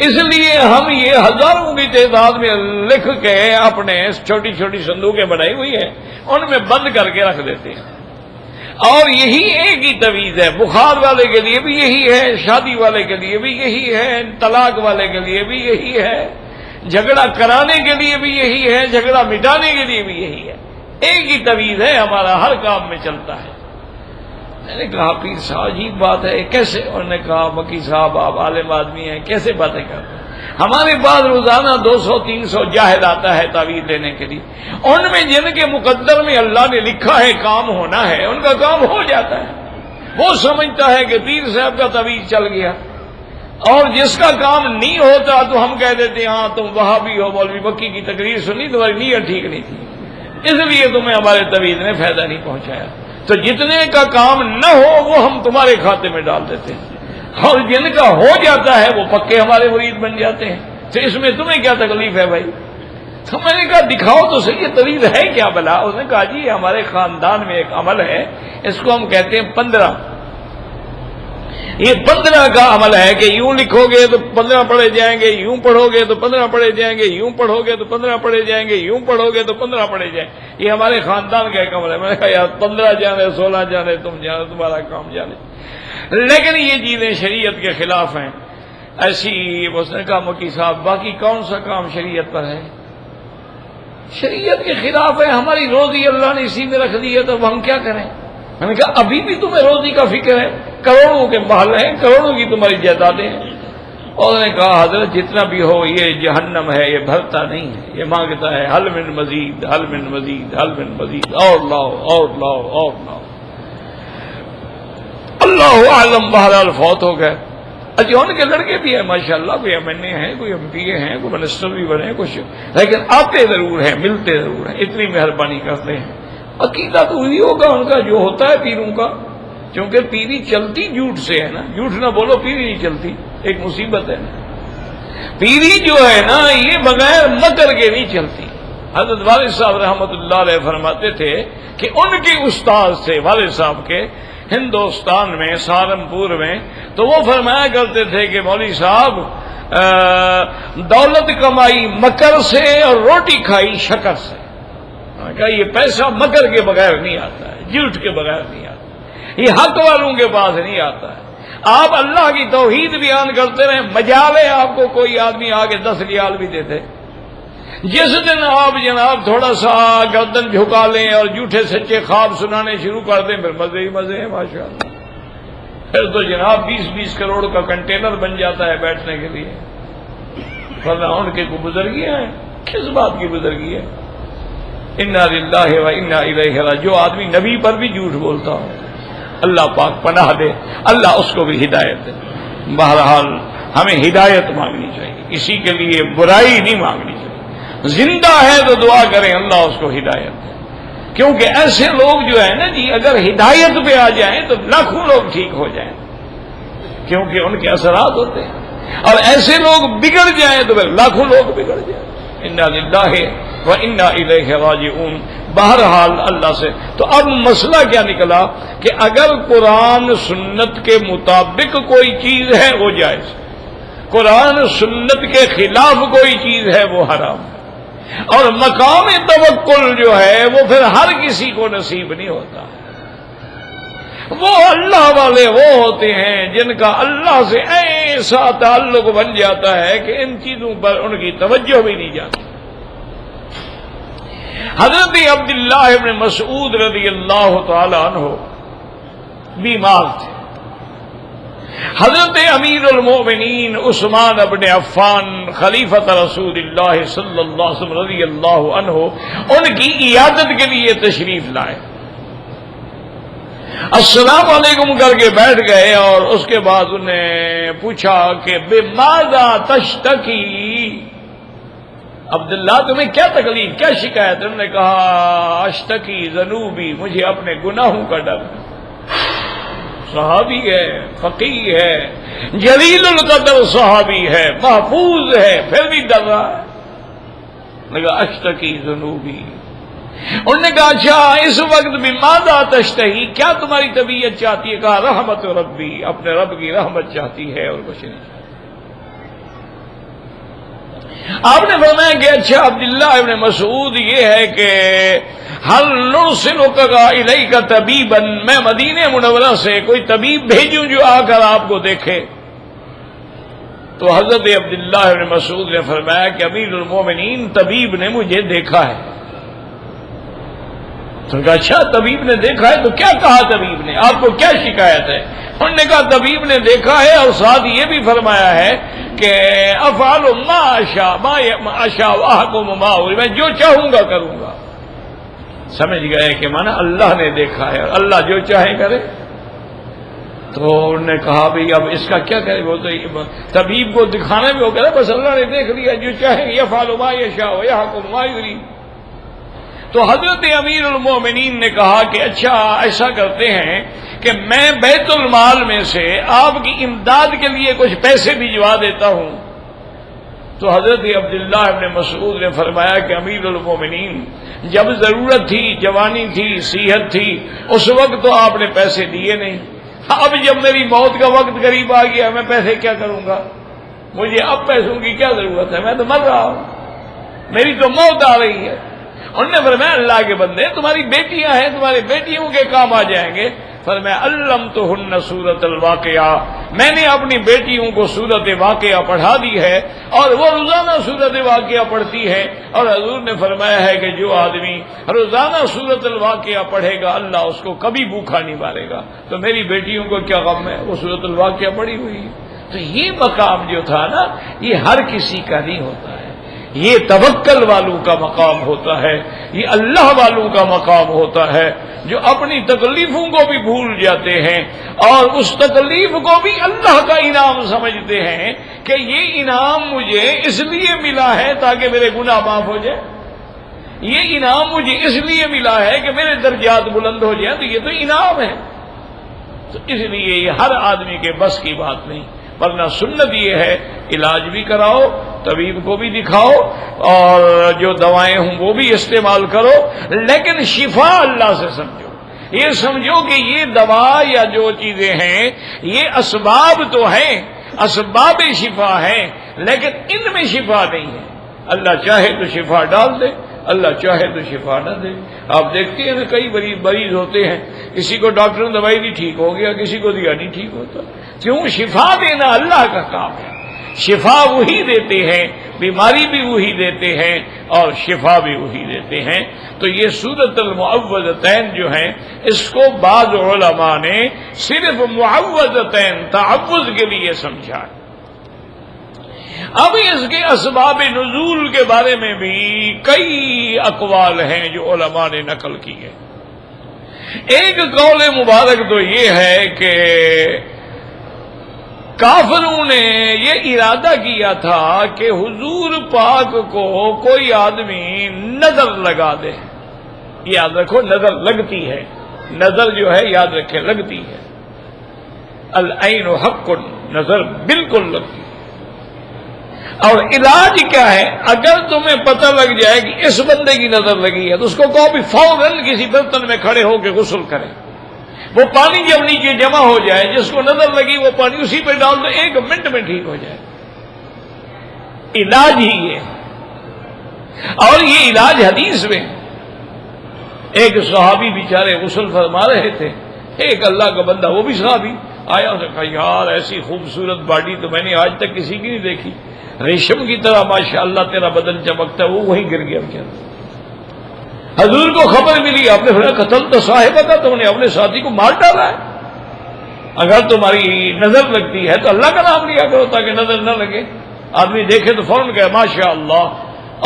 اس لیے ہم یہ ہزاروں کی تعداد میں لکھ کے اپنے چھوٹی چھوٹی صندوقیں بنائی ہوئی ہیں، ان میں بند کر کے رکھ دیتے ہیں، اور یہی ایک ہی تویز ہے۔ بخار والے کے لیے بھی یہی ہے، شادی والے کے لیے بھی یہی ہے، طلاق والے کے لیے بھی یہی ہے، جھگڑا کرانے کے لیے بھی یہی ہے، جھگڑا مٹانے کے لیے بھی یہی ہے، ایک ہی تویز ہے، ہمارا ہر کام میں چلتا ہے۔ میں نے کہا پیر صاحب عجیب بات ہے، کیسے؟ انہوں نے کہا مکی صاحب آپ عالم آدمی ہیں، کیسے باتیں کرتے ہیں؟ ہمارے پاس روزانہ 200-300 جاہد آتا ہے تعویذ لینے کے لیے، ان میں جن کے مقدر میں اللہ نے لکھا ہے کام ہونا ہے ان کا کام ہو جاتا ہے۔ وہ سمجھتا ہے کہ پیر صاحب کا تعویذ چل گیا، اور جس کا کام نہیں ہوتا تو ہم کہہ دیتے ہیں ہاں تم وہابی ہو، مولوی مکی کی تقریر سنی تمہاری نیت ٹھیک نہیں تھی، اس لیے تمہیں ہمارے تعویذ نے فائدہ نہیں پہنچایا۔ تو جتنے کا کام نہ ہو وہ ہم تمہارے کھاتے میں ڈال دیتے ہیں، اور جن کا ہو جاتا ہے وہ پکے ہمارے مرید بن جاتے ہیں۔ تو اس میں تمہیں کیا تکلیف ہے بھائی؟ تو میں نے کہا دکھاؤ تو صحیح، یہ طویل ہے کیا بلا؟ اس نے کہا جی یہ ہمارے خاندان میں ایک عمل ہے، اس کو ہم کہتے ہیں 15۔ یہ 15 کا عمل ہے کہ یوں لکھو گے تو 15 پڑھے جائیں گے، یوں پڑھو گے تو 15 پڑھے جائیں گے، یوں پڑھو گے تو 15 پڑھے جائیں گے، یوں پڑھو گے تو 15 پڑھے جائیں گے۔ یہ ہمارے خاندان کا ایک عمل ہے۔ میں نے کہا یار 15 جانے 16 جانے تم جانے، تمہارا کام جانے، لیکن یہ چیزیں شریعت کے خلاف ہیں ایسی۔ اس نے کہا مکی صاحب باقی کون سا کام شریعت پر ہے؟ شریعت کے خلاف ہے، ہماری روزی اللہ نے اسی میں رکھ دی ہے، تو ہم کیا کریں؟ میں نے کہا ابھی بھی تمہیں روزی کا فکر ہے، کروڑوں کے محل ہیں، کروڑوں کی تمہاری جائیدادیں ہیں۔ اور انہوں نے کہا حضرت جتنا بھی ہو یہ جہنم ہے، یہ بھرتا نہیں ہے، یہ مانگتا ہے حل من مزید، حل من مزید، حل من مزید، اور لاؤ اور لاؤ اور لاؤ۔ اللہ عالم بہرحال فوت ہو گئے۔ اچھا ان کے لڑکے بھی ہیں ماشاءاللہ، کوئی ایم این اے ہیں، کوئی ایم پی اے ہیں، کوئی منسٹر بھی بنے کچھ، لیکن آتے ضرور ہیں، ملتے ضرور ہیں، اتنی مہربانی کرتے ہیں۔ عقیدہ تو وہی ہوگا ان کا جو ہوتا ہے پیروں کا، کیونکہ پیری چلتی جھوٹ سے ہے نا، جھوٹ نہ بولو پیری نہیں چلتی، ایک مصیبت ہے نا۔ پیری جو ہے نا یہ بغیر مکر کے نہیں چلتی۔ حضرت والد صاحب رحمۃ اللہ علیہ فرماتے تھے کہ ان کے استاد سے والد صاحب کے ہندوستان میں سہارنپور میں، تو وہ فرمایا کرتے تھے کہ مولوی صاحب دولت کمائی مکر سے اور روٹی کھائی شکر سے۔ میں کہا یہ پیسہ مکر کے بغیر نہیں آتا ہے، جھوٹ کے بغیر نہیں آتا، یہ حق والوں کے پاس نہیں آتا ہے۔ آپ اللہ کی توحید بیان کرتے رہیں، مجال ہے آپ کو کوئی آدمی آگے 10 ریال بھی دیتے۔ جس دن آپ جناب تھوڑا سا گردن جھکا لیں اور جھوٹے سچے خواب سنانے شروع کر دیں، پھر مزے ہی مزے ہیں ماشاءاللہ۔ پھر تو جناب 20-20 کروڑ کا کنٹینر بن جاتا ہے بیٹھنے کے لیے۔ ورنہ ان کے کو بزرگیاں ہیں، کس بات کی بزرگی ہے؟ انا للہ و انا الیہ راجعون۔ جو آدمی نبی پر بھی جھوٹ بولتا ہو، اللہ پاک پناہ دے، اللہ اس کو بھی ہدایت دے۔ بہرحال ہمیں ہدایت مانگنی چاہیے، اسی کے لیے برائی نہیں مانگنی چاہیے۔ زندہ ہے تو دعا کریں اللہ اس کو ہدایت دے، کیونکہ ایسے لوگ جو ہے نا جی، اگر ہدایت پہ آ جائیں تو لاکھوں لوگ ٹھیک ہو جائیں، کیونکہ ان کے اثرات ہوتے ہیں، اور ایسے لوگ بگڑ جائیں تو پھر لاکھوں لوگ بگڑ جائیں۔ انا للہ و انا الیہ راجعون۔ بہرحال اللہ سے تو اب مسئلہ کیا نکلا کہ اگر قرآن سنت کے مطابق کوئی چیز ہے وہ جائز، قرآن سنت کے خلاف کوئی چیز ہے وہ حرام، اور مقام توکل جو ہے وہ پھر ہر کسی کو نصیب نہیں ہوتا۔ وہ اللہ والے وہ ہوتے ہیں جن کا اللہ سے ایسا تعلق بن جاتا ہے کہ ان چیزوں پر ان کی توجہ بھی نہیں جاتی۔ حضرت عبداللہ ابن مسعود رضی اللہ تعالی عنہ بیمار تھے۔ حضرت امیر المومنین عثمان ابن عفان خلیفۃ رسول اللہ صلی اللہ علیہ وسلم رضی اللہ عنہ ان کی عیادت کے لیے تشریف لائے، السلام علیکم کر کے بیٹھ گئے، اور اس کے بعد انہیں پوچھا کہ بماذا تشتکی، عبداللہ تمہیں کیا تکلیف، کیا شکایت؟ انہوں نے کہا اشتکی ذنوبی، مجھے اپنے گناہوں کا ڈر۔ صحابی ہے، فقیہ ہے، جلیل القدر صحابی ہے، محفوظ ہے، پھر بھی ڈر رہا ہے۔ لگا اشتکی ذنوبی۔ انہوں نے کہا اچھا اس وقت بماذا تشتہی، کیا تمہاری طبیعت چاہتی ہے؟ کہا رحمت ربی، اپنے رب کی رحمت چاہتی ہے اور کچھ نہیں۔ آپ نے فرمایا کہ اچھا عبداللہ ابن مسعود یہ ہے کہ ہل نرسلک الیک طبیبا، میں مدینہ منورہ سے کوئی طبیب بھیجوں جو آ کر آپ کو دیکھے؟ تو حضرت عبداللہ ابن مسعود نے فرمایا کہ امیر المومنین طبیب نے مجھے دیکھا ہے۔ تو کہا اچھا طبیب نے دیکھا ہے، تو کیا کہا طبیب نے؟ آپ کو کیا شکایت ہے؟ انہوں نے کہا طبیب نے دیکھا ہے اور ساتھ یہ بھی فرمایا ہے کہ افعل ما اشاء واحکم ما ارید، میں جو چاہوں گا کروں گا۔ سمجھ گئے کہ مانا اللہ نے دیکھا ہے اور اللہ جو چاہے کرے۔ تو انہوں نے کہا بھئی اب اس کا کیا کرے؟ وہ تو طبیب کو دکھانا بھی ہو کرے، بس اللہ نے دیکھ لیا، جو چاہے یفعل ما یشاء ویحکم ما یرید۔ تو حضرت امیر المومنین نے کہا کہ اچھا ایسا کرتے ہیں کہ میں بیت المال میں سے آپ کی امداد کے لیے کچھ پیسے بھجوا دیتا ہوں۔ تو حضرت عبداللہ ابن مسعود نے فرمایا کہ امیر المومنین جب ضرورت تھی، جوانی تھی، صحت تھی، اس وقت تو آپ نے پیسے دیے نہیں، اب جب میری موت کا وقت قریب آ گیا میں پیسے کیا کروں گا؟ مجھے اب پیسوں کی کیا ضرورت ہے؟ میں تو مر رہا ہوں، میری تو موت آ رہی ہے۔ انہوں نے فرمایا اللہ کے بندے تمہاری بیٹیاں ہیں، تمہاری بیٹیوں کے کام آ جائیں گے۔ فرمایا علمتہن سورۃ الواقعہ، میں نے اپنی بیٹیوں کو سورۃ واقعہ پڑھا دی ہے اور وہ روزانہ سورۃ واقعہ پڑھتی ہے، اور حضور نے فرمایا ہے کہ جو آدمی روزانہ سورۃ الواقعہ پڑھے گا اللہ اس کو کبھی بھوکا نہیں مارے گا۔ تو میری بیٹیوں کو کیا غم ہے، وہ سورۃ الواقعہ پڑھی ہوئی ہے۔ تو یہ مقام جو تھا نا، یہ ہر کسی کا نہیں ہوتا ہے، یہ توکل والوں کا مقام ہوتا ہے، یہ اللہ والوں کا مقام ہوتا ہے، جو اپنی تکلیفوں کو بھی بھول جاتے ہیں اور اس تکلیف کو بھی اللہ کا انعام سمجھتے ہیں کہ یہ انعام مجھے اس لیے ملا ہے تاکہ میرے گناہ معاف ہو جائے، یہ انعام مجھے اس لیے ملا ہے کہ میرے درجات بلند ہو جائیں، تو یہ تو انعام ہے۔ تو اس لیے یہ ہر آدمی کے بس کی بات نہیں، ورنہ سنت یہ ہے علاج بھی کراؤ، طبیب کو بھی دکھاؤ، اور جو دوائیں ہوں وہ بھی استعمال کرو، لیکن شفا اللہ سے سمجھو۔ یہ سمجھو کہ یہ دوا یا جو چیزیں ہیں یہ اسباب تو ہیں، اسباب شفا ہیں، لیکن ان میں شفا نہیں ہے۔ اللہ چاہے تو شفا ڈال دے، اللہ چاہے تو شفا نہ دے. آپ دیکھتے ہیں نا کئی مریض ہوتے ہیں، کسی کو ڈاکٹر نے دوائی دی ٹھیک ہو گیا، کسی کو دیا نہیں ٹھیک ہوتا. کیوں؟ شفا دینا اللہ کا کام ہے. شفا وہی دیتے ہیں، بیماری بھی وہی دیتے ہیں اور شفا بھی وہی دیتے ہیں. تو یہ سورۃ المعوذتین جو ہیں اس کو بعض علماء نے صرف معوذتین تعوذ کے لیے سمجھا. اب اس کے اسباب نزول کے بارے میں بھی کئی اقوال ہیں جو علماء نے نقل کی ہے. ایک قول مبارک تو یہ ہے کہ کافروں نے یہ ارادہ کیا تھا کہ حضور پاک کو کوئی آدمی نظر لگا دے. یاد رکھو نظر لگتی ہے، نظر جو ہے یاد رکھے لگتی ہے. العین حق، نظر بالکل لگتی ہے. اور علاج کیا ہے؟ اگر تمہیں پتہ لگ جائے کہ اس بندے کی نظر لگی ہے تو اس کو کہو بھی فوراً کسی برتن میں کھڑے ہو کے غسل کرے. وہ پانی جب نیچے جمع ہو جائے، جس کو نظر لگی وہ پانی اسی پہ ڈال دو، 1 منٹ میں ٹھیک ہو جائے. علاج ہی ہے. اور یہ علاج حدیث میں. ایک صحابی بیچارے غسل فرما رہے تھے، ایک اللہ کا بندہ وہ بھی صحابی آیا، اس نے کہا یار ایسی خوبصورت باڈی تو میں نے آج تک کسی کی نہیں دیکھی، ریشم کی طرح ماشاءاللہ تیرا بدن چمکتا ہے. وہ وہیں گر گیا بیچارہ. حضور کو خبر ملی، آپ نے فرمایا قتل تو صاحبہ کا، تم نے اپنے ساتھی کو مار ڈالا ہے. اگر تمہاری نظر لگتی ہے تو اللہ کا نام لیا کرو تاکہ نظر نہ لگے. آدمی دیکھے تو فوراً کہے ماشاء اللہ،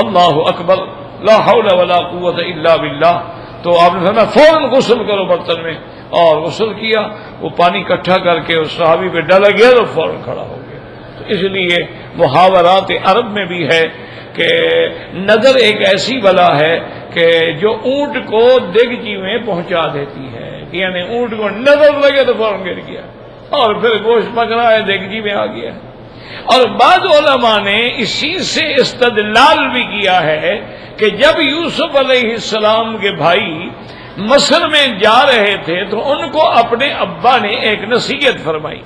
اللہ اکبر، لا حول ولا قوت الا باللہ. تو آپ نے فرمایا فوراً غسل کرو برتن میں، اور غسل کیا. وہ پانی اکٹھا کر کے اس صحابی پہ ڈالا گیا تو فوراً کھڑا ہو گیا. تو اس لیے محاورات عرب میں بھی ہے کہ نظر ایک ایسی بلا ہے کہ جو اونٹ کو دیگچی میں پہنچا دیتی ہے. یعنی اونٹ کو نظر لگے تو فوراً گر گیا اور پھر گوشت پک رہا ہے دیگچی میں آ گیا. اور بعض علماء نے اسی سے استدلال بھی کیا ہے کہ جب یوسف علیہ السلام کے بھائی مصر میں جا رہے تھے تو ان کو اپنے ابا نے ایک نصیحت فرمائی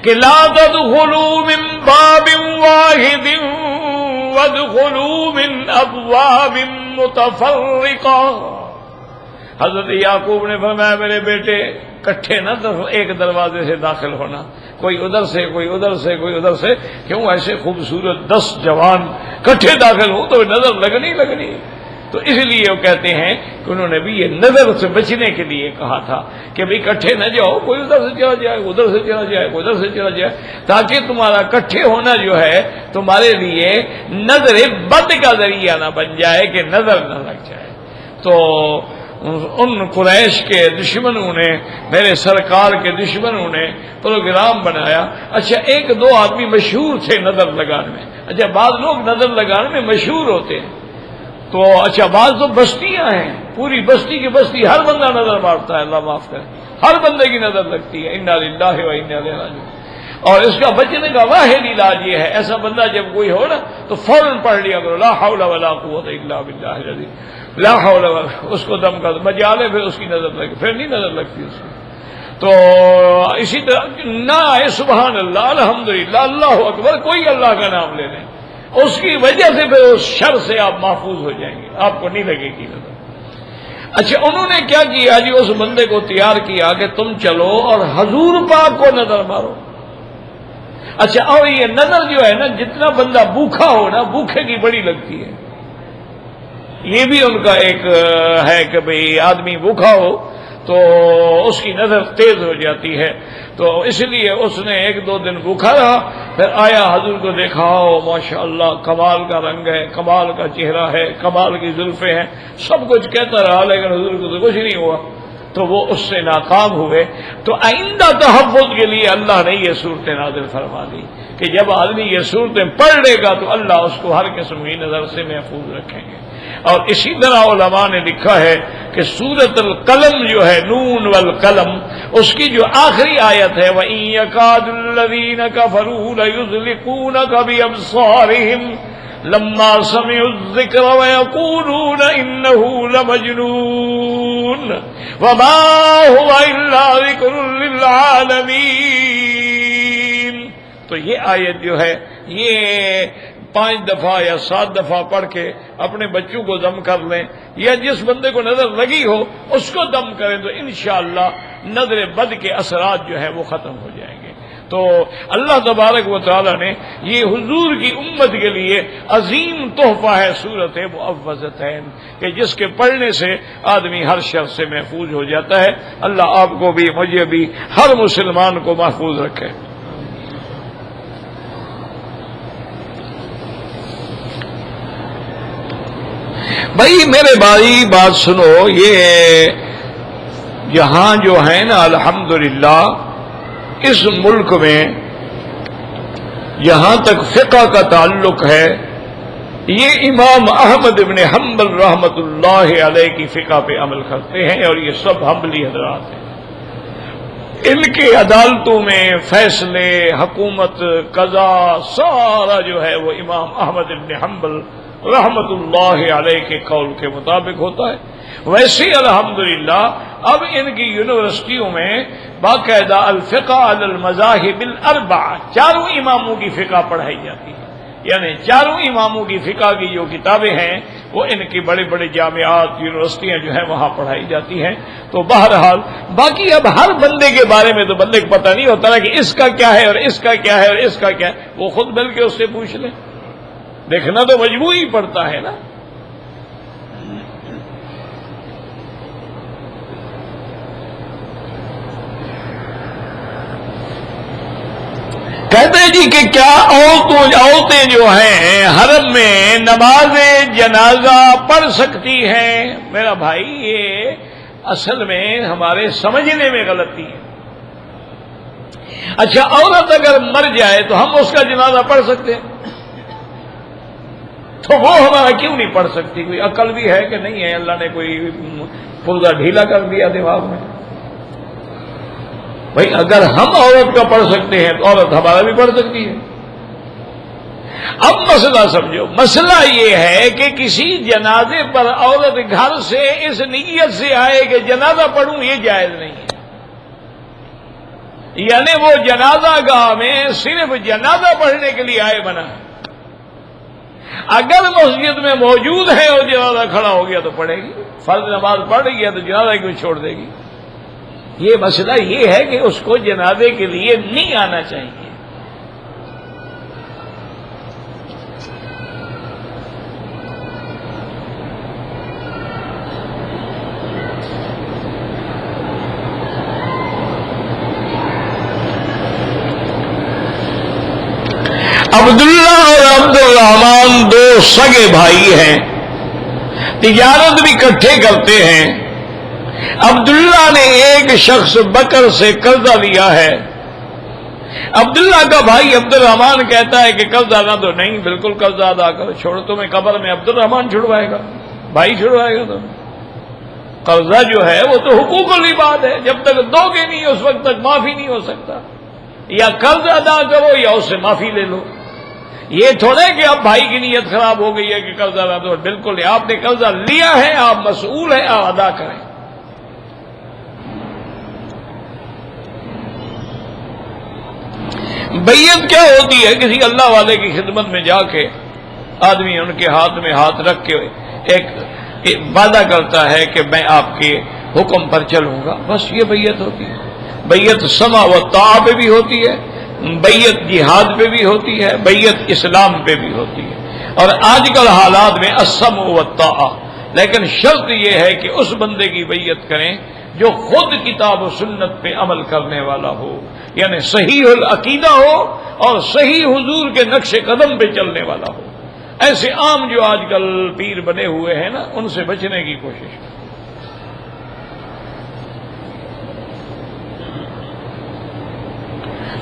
کہ لا تدخلوا من باب واحد وادخلوا من ابواب متفرقة. حضرت یعقوب نے فرمایا میرے بیٹے کٹھے نہ ایک دروازے سے داخل ہونا، کوئی ادھر سے کوئی ادھر سے کوئی ادھر سے. کیوں؟ ایسے خوبصورت 10 جوان کٹھے داخل ہوں تو نظر لگنی. تو اس لیے وہ کہتے ہیں کہ انہوں نے بھی یہ نظر سے بچنے کے لیے کہا تھا کہ بھئی کٹھے نہ جاؤ، کوئی ادھر سے چلا جائے، ادھر سے چلا جائے، کوئی ادھر سے چلا جائے، تاکہ تمہارا کٹھے ہونا جو ہے تمہارے لیے نظر بد کا ذریعہ نہ بن جائے کہ نظر نہ لگ جائے. تو ان قریش کے دشمنوں نے، میرے سرکار کے دشمنوں نے پروگرام بنایا. اچھا 1-2 آدمی مشہور تھے نظر لگانے میں. اچھا بعض لوگ نظر لگانے میں مشہور ہوتے ہیں تو اچھا بعض تو بستیاں ہیں، پوری بستی کی بستی ہر بندہ نظر مارتا ہے، اللہ معاف کرے، ہر بندے کی نظر لگتی ہے. انا للہ و انا الیہ راجعون. اور اس کا بچنے کا واحد علاج یہ ہے، ایسا بندہ جب کوئی ہو نا تو فوراً پڑھ لیا کرو لا حول ولا قوت الا باللہ العلی، لا حول ولا، اس کو دم کر مجالے پھر اس کی نظر لگے، پھر نہیں نظر لگتی اس کی. تو اسی طرح نہ آئے سبحان اللہ، الحمدللہ، اللہ اکبر، کوئی اللہ کا نام لے لیں، اس کی وجہ سے پھر اس شر سے آپ محفوظ ہو جائیں گے، آپ کو نہیں لگے گی نظر. اچھا انہوں نے کیا کیا جی؟ اس بندے کو تیار کیا کہ تم چلو اور حضور پاک کو نظر مارو. اچھا اور یہ نظر جو ہے نا، جتنا بندہ بھوکا ہو نا، بھوکے کی بڑی لگتی ہے. یہ بھی ان کا ایک ہے کہ بھئی آدمی بھوکا ہو تو اس کی نظر تیز ہو جاتی ہے. تو اس لیے اس نے 1-2 دن بھوکا رہا، پھر آیا حضور کو دیکھا، ماشاءاللہ کمال کا رنگ ہے، کمال کا چہرہ ہے، کمال کی زلفیں ہیں، سب کچھ کہتا رہا لیکن حضور کو تو کچھ نہیں ہوا. تو وہ اس سے ناکام ہوئے. تو آئندہ تحفظ کے لیے اللہ نے یہ صورتیں نازل فرما دی کہ جب آدمی یہ صورتیں پڑھ لے گا تو اللہ اس کو ہر قسم کی نظر سے محفوظ رکھیں گے. اور اسی طرح علماء نے لکھا ہے کہ سورۃ القلم جو ہے، نون والقلم، اس کی جو آخری آیت ہے وَإِن يَكَادُ الَّذِينَ كَفَرُوا لَيُزْلِقُونَكَ بِأَبْصَارِهِمْ لَمَّا سَمِعُوا الذِّكْرَ وَيَقُولُونَ إِنَّهُ لَمَجْنُونٌ وَمَا هُوَ إِلَّا ذِكْرٌ لِّلْعَالَمِينَ. تو یہ آیت جو ہے یہ 5 دفعہ یا 7 دفعہ پڑھ کے اپنے بچوں کو دم کر لیں، یا جس بندے کو نظر لگی ہو اس کو دم کریں، تو انشاءاللہ نظر بد کے اثرات جو ہے وہ ختم ہو جائیں گے۔ تو اللہ تبارک و تعالی نے یہ حضور کی امت کے لیے عظیم تحفہ ہے سورۃ معوذتین، کہ جس کے پڑھنے سے آدمی ہر شر سے محفوظ ہو جاتا ہے۔ اللہ آپ کو بھی، مجھے بھی، ہر مسلمان کو محفوظ رکھے۔ بھائی میرے بھائی بات سنو، یہ یہاں جو ہے نا الحمدللہ اس ملک میں جہاں تک فقہ کا تعلق ہے، یہ امام احمد بن حنبل رحمت اللہ علیہ کی فقہ پہ عمل کرتے ہیں، اور یہ سب حنبلی حضرات ہیں۔ ان کے عدالتوں میں فیصلے، حکومت، قضا، سارا جو ہے وہ امام احمد بن حنبل رحمت اللہ علیہ کے قول کے مطابق ہوتا ہے۔ ویسے الحمدللہ اب ان کی یونیورسٹیوں میں باقاعدہ الفقہ علی المذاہب الاربعہ، چاروں اماموں کی فقہ پڑھائی جاتی ہے، یعنی چاروں اماموں کی فقہ کی جو کتابیں ہیں وہ ان کی بڑے بڑے جامعات، یونیورسٹیاں جو ہیں وہاں پڑھائی جاتی ہیں۔ تو بہرحال باقی اب ہر بندے کے بارے میں تو بندے کو پتہ نہیں ہوتا نا کہ اس کا کیا ہے اور اس کا کیا ہے اور اس کا کیا ہے، وہ خود مل کے اس سے پوچھ لیں، دیکھنا تو مجبوری پڑتا ہے نا۔ کہتے ہیں جی کہ کیا عورتیں جو ہیں حرم میں نماز جنازہ پڑھ سکتی ہیں؟ میرا بھائی یہ اصل میں ہمارے سمجھنے میں غلطی ہے۔ اچھا عورت اگر مر جائے تو ہم اس کا جنازہ پڑھ سکتے ہیں، تو وہ ہمارا کیوں نہیں پڑھ سکتی؟ کوئی عقل بھی ہے کہ نہیں ہے؟ اللہ نے کوئی پرزہ ڈھیلا کر دیا دماغ میں؟ بھائی اگر ہم عورت کا پڑھ سکتے ہیں تو عورت ہمارا بھی پڑھ سکتی ہے۔ اب مسئلہ سمجھو، مسئلہ یہ ہے کہ کسی جنازے پر عورت گھر سے اس نیت سے آئے کہ جنازہ پڑھوں، یہ جائز نہیں ہے۔ یعنی وہ جنازہ گاہ میں صرف جنازہ پڑھنے کے لیے آئے بنا ہے، اگر مسجد میں موجود ہے اور جنازہ کھڑا ہو گیا تو پڑھے گی، فرض نماز پڑھ رہی ہے تو جنازہ کیوں چھوڑ دے گی؟ یہ مسئلہ یہ ہے کہ اس کو جنازے کے لیے نہیں آنا چاہیے۔ عبداللہ اور عبد الرحمان دو سگے بھائی ہیں، تجارت بھی اکٹھے کرتے ہیں۔ عبداللہ نے ایک شخص بکر سے قرضہ لیا ہے، عبداللہ کا بھائی عبد الرحمان کہتا ہے کہ قرضہ نہ تو نہیں، بالکل قرضہ ادا کرو، چھوڑ تمہیں قبر میں عبد الرحمان چھڑوائے گا، بھائی چھڑوائے گا تمہیں۔ قرضہ جو ہے وہ تو حقوق العباد ہے، جب تک دو گے نہیں اس وقت تک معافی نہیں ہو سکتا، یا قرض ادا کرو یا اس سے معافی لے لو۔ یہ تھوڑا ہے کہ اب بھائی کی نیت خراب ہو گئی ہے کہ قرضہ نہ دو، بالکل نہیں، آپ نے قرضہ لیا ہے، آپ مسئول ہیں، آپ ادا کریں۔ بیعت کیا ہوتی ہے؟ کسی اللہ والے کی خدمت میں جا کے آدمی ان کے ہاتھ میں ہاتھ رکھ کے ایک وعدہ کرتا ہے کہ میں آپ کے حکم پر چلوں گا، بس یہ بیعت ہوتی ہے۔ بیعت سمع و طاعہ پہ بھی ہوتی ہے، بیعت جہاد پہ بھی ہوتی ہے، بیعت اسلام پہ بھی ہوتی ہے، اور آج کل حالات میں السمع و الطاعہ، لیکن شرط یہ ہے کہ اس بندے کی بیعت کریں جو خود کتاب و سنت پہ عمل کرنے والا ہو، یعنی صحیح العقیدہ ہو اور صحیح حضور کے نقش قدم پہ چلنے والا ہو۔ ایسے عام جو آج کل پیر بنے ہوئے ہیں نا، ان سے بچنے کی کوشش کریں۔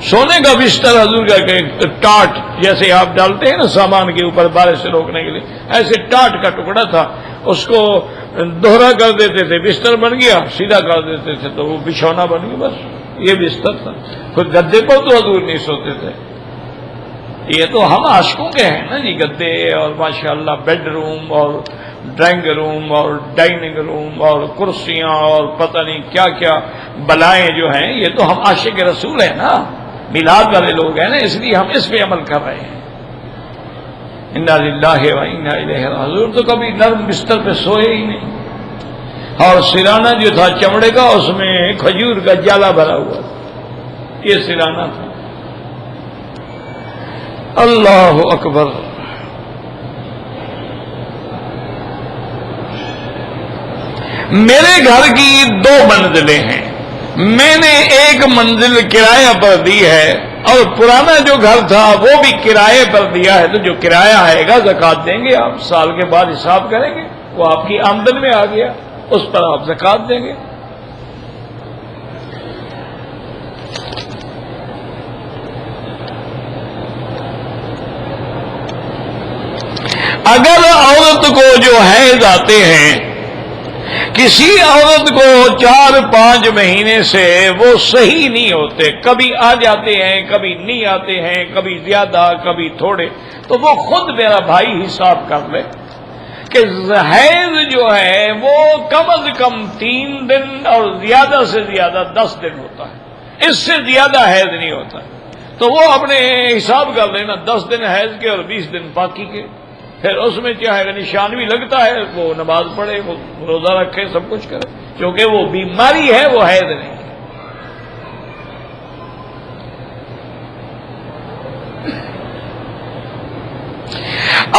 سونے کا بستر حضور کا ٹاٹ جیسے آپ ڈالتے ہیں نا سامان کے اوپر بارش سے روکنے کے لیے، ایسے ٹاٹ کا ٹکڑا تھا، اس کو دوہرا کر دیتے تھے، بستر بن گیا، سیدھا کر دیتے تھے تو وہ بچھونا بن گیا، بس یہ بستر تھا۔ کوئی گدے پر تو حضور نہیں سوتے تھے، یہ تو ہم عاشقوں کے ہیں نا جی، گدے اور ماشاءاللہ بیڈ روم اور ڈرائنگ روم اور ڈائننگ روم اور کرسیاں اور پتہ نہیں کیا کیا بلائیں جو ہیں، یہ تو ہم عاشق رسول ہیں نا، میلاد والے لوگ ہیں نا، اس لیے ہم اس پہ عمل کر رہے ہیں۔ انا للہ و انا الیہ راجعون، تو کبھی نرم بستر پہ سوئے ہی نہیں، اور سرانہ جو تھا چمڑے کا اس میں کھجور کا جالا بھرا ہوا تھا، یہ سرانہ تھا۔ اللہ اکبر۔ میرے گھر کی 2 منزلیں ہیں، میں نے ایک منزل کرایہ پر دی ہے، اور پرانا جو گھر تھا وہ بھی کرائے پر دیا ہے، تو جو کرایہ آئے گا زکوٰۃ دیں گے آپ، سال کے بعد حساب کریں گے، وہ آپ کی آمدن میں آ گیا، اس پر آپ زکوٰۃ دیں گے۔ اگر عورت کو جو حیض آتے ہیں، کسی عورت کو 4-5 مہینے سے وہ صحیح نہیں ہوتے، کبھی آ جاتے ہیں کبھی نہیں آتے ہیں، کبھی زیادہ کبھی تھوڑے، تو وہ خود میرا بھائی حساب کر لے کہ حیض جو ہے وہ کم از کم 3 دن اور زیادہ سے زیادہ 10 دن ہوتا ہے، اس سے زیادہ حیض نہیں ہوتا، تو وہ اپنے حساب کر لینا 10 دن حیض کے اور 20 دن باقی کے، پھر اس میں چاہے نشان بھی لگتا ہے وہ نماز پڑھے، وہ روزہ رکھے، سب کچھ کرے، کیونکہ وہ بیماری ہے، وہ حیض نہیں ہے۔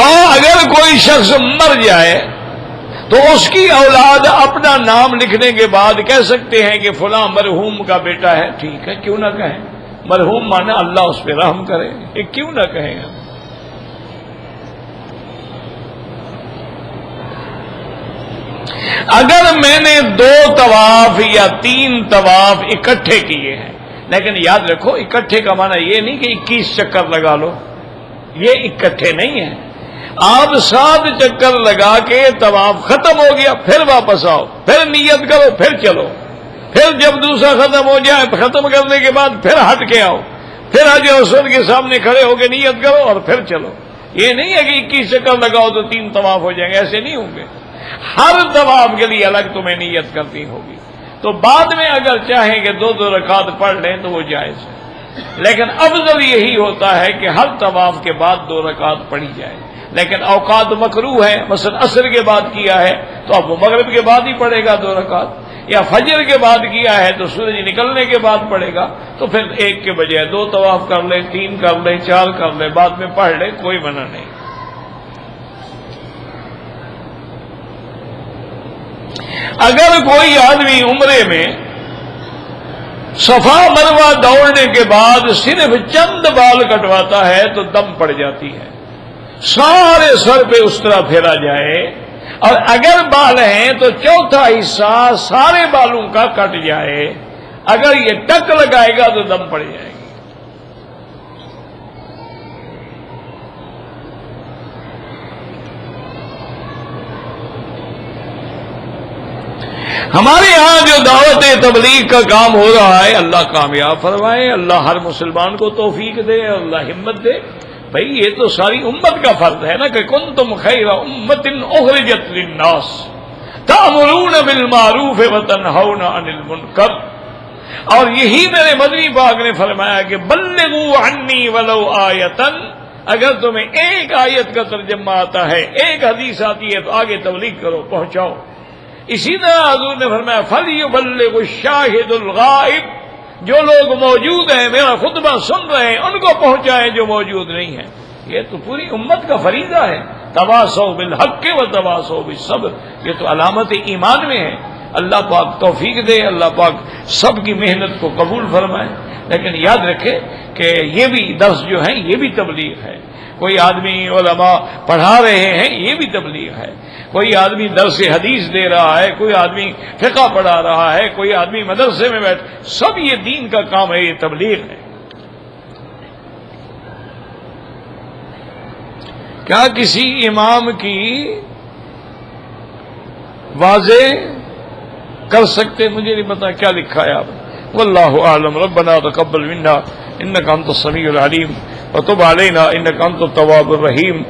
اور اگر کوئی شخص مر جائے تو اس کی اولاد اپنا نام لکھنے کے بعد کہہ سکتے ہیں کہ فلاں مرحوم کا بیٹا ہے، ٹھیک ہے، کیوں نہ کہیں، مرحوم مانا اللہ اس پہ رحم کرے، یہ کیوں نہ کہیں گا۔ اگر میں نے 2 طواف یا 3 طواف اکٹھے کیے ہیں، لیکن یاد رکھو اکٹھے کا معنی یہ نہیں کہ 21 چکر لگا لو، یہ اکٹھے نہیں ہے، آپ 7 چکر لگا کے طواف ختم ہو گیا، پھر واپس آؤ، پھر نیت کرو، پھر چلو، پھر جب دوسرا ختم ہو جائے ختم کرنے کے بعد پھر ہٹ کے آؤ، پھر حجر اسود کے سامنے کھڑے ہو کے نیت کرو اور پھر چلو۔ یہ نہیں ہے کہ 21 چکر لگاؤ تو 3 طواف ہو جائیں گے، ایسے نہیں ہوں گے، ہر طواف کے لیے الگ تمہیں نیت کرنی ہوگی۔ تو بعد میں اگر چاہیں کہ 2 رکعت پڑھ لیں تو وہ جائز ہے، لیکن افضل یہی ہوتا ہے کہ ہر طواف کے بعد 2 رکعت پڑھی جائے، لیکن اوقات مکروہ ہیں، مثلا عصر کے بعد کیا ہے تو اب وہ مغرب کے بعد ہی پڑھے گا 2 رکعت، یا فجر کے بعد کیا ہے تو سورج نکلنے کے بعد پڑھے گا، تو پھر 1 کے بجائے 2 طواف کر لے، 3 کر لے، 4 کر لے، بعد میں پڑھ لے، کوئی منع نہیں۔ اگر کوئی آدمی عمرے میں صفا مروہ دوڑنے کے بعد صرف چند بال کٹواتا ہے تو دم پڑ جاتی ہے، سارے سر پہ اس طرح پھیرا جائے، اور اگر بال ہیں تو 4تھا حصہ سارے بالوں کا کٹ جائے، اگر یہ ٹک لگائے گا تو دم پڑ جائے گی۔ ہمارے ہاں جو دعوت تبلیغ کا کام ہو رہا ہے، اللہ کامیاب فرمائے، اللہ ہر مسلمان کو توفیق دے، اللہ ہمت دے۔ بھئی یہ تو ساری امت کا فرض ہے نا کہ کنتم خیر امت اخرجت للناس تأمرون بالمعروف وتنہون عن المنکر، اور یہی میرے مدنی پاک نے فرمایا کہ بلغوا عنی ولو آیۃ، اگر تمہیں ایک آیت کا ترجمہ آتا ہے، ایک حدیث آتی ہے تو آگے تبلیغ کرو، پہنچاؤ۔ اسی طرح حضور نے فرمایا فَلْيُبَلِّغُ الشَّاهِدُ الْغَائِبُ، جو لوگ موجود ہیں میرا خطبہ سن رہے ہیں ان کو پہنچائیں جو موجود نہیں ہیں۔ یہ تو پوری امت کا فریضہ ہے، تواصوا بالحق وتواصوا بالصبر، یہ تو علامت ایمان میں ہے۔ اللہ پاک توفیق دے، اللہ پاک سب کی محنت کو قبول فرمائے۔ لیکن یاد رکھے کہ یہ بھی درس جو ہیں یہ بھی تبلیغ ہے، کوئی آدمی علماء پڑھا رہے ہیں یہ بھی تبلیغ ہے، کوئی آدمی درس حدیث دے رہا ہے، کوئی آدمی فقہ پڑھا رہا ہے، کوئی آدمی مدرسے میں بیٹھ، سب یہ دین کا کام ہے، یہ تبلیغ ہے۔ کیا کسی امام کی واضح کر سکتے؟ مجھے نہیں پتا کیا لکھا ہے آپ نے۔ واللہ اعلم۔ ربنا تقبل منا انک انت السمیع العلیم وتب علینا انک انت التواب الرحیم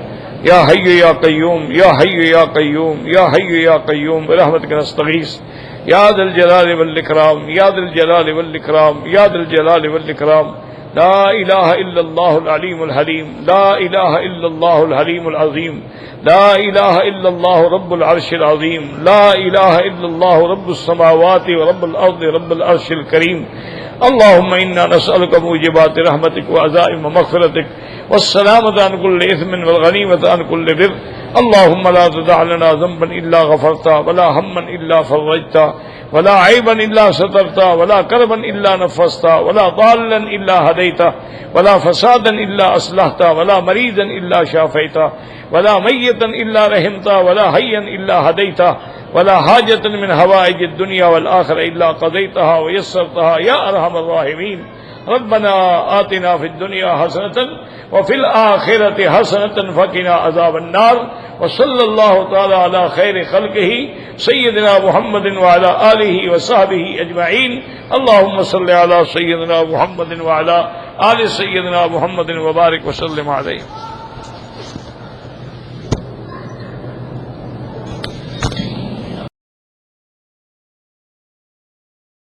یا حی یا قیوم یا حی یا قیوم یا حی یا قیوم برحمتک نستغیث یا ذا الجلال والاکرام یا ذا الجلال والاکرام یا ذا الجلال والاکرام لا الہ الا اللہ العلیم الحلیم، لا الہ الا اللہ الحلیم العظیم، لا الہ الا اللہ رب العرش العظیم، لا الہ الا اللہ رب السماوات ورب الارض رب العرش الکریم۔ اللهم انا نسألك موجبات رحمتك وعزائم مغفرتك والسلامة عن كل اثم والغنيمة عن كل بر۔ اللهم لا تدع لنا ذنبا الا غفرته ولا هما الا فرجته ولا عيبا الا سترته ولا كربا الا نفسته ولا ضالا الا هديته ولا فسادا الا اصلحته ولا مريضا الا شافيته ولا ميتا الا رحمته ولا حيا الا هديته ولا حاجة من حوائج الدنيا والآخرة إلا قضيتها ويسرتها يا أرحم الراحمين۔ ربنا آتنا في الدنيا حسنة وفي الآخرة حسنة فقنا عذاب النار، وصلى الله تعالى على خير خلقه سيدنا محمد وعلى آله وصحبه أجمعين۔ اللهم صل على سيدنا محمد وعلى آل سيدنا محمد وبارك وسلم عليه۔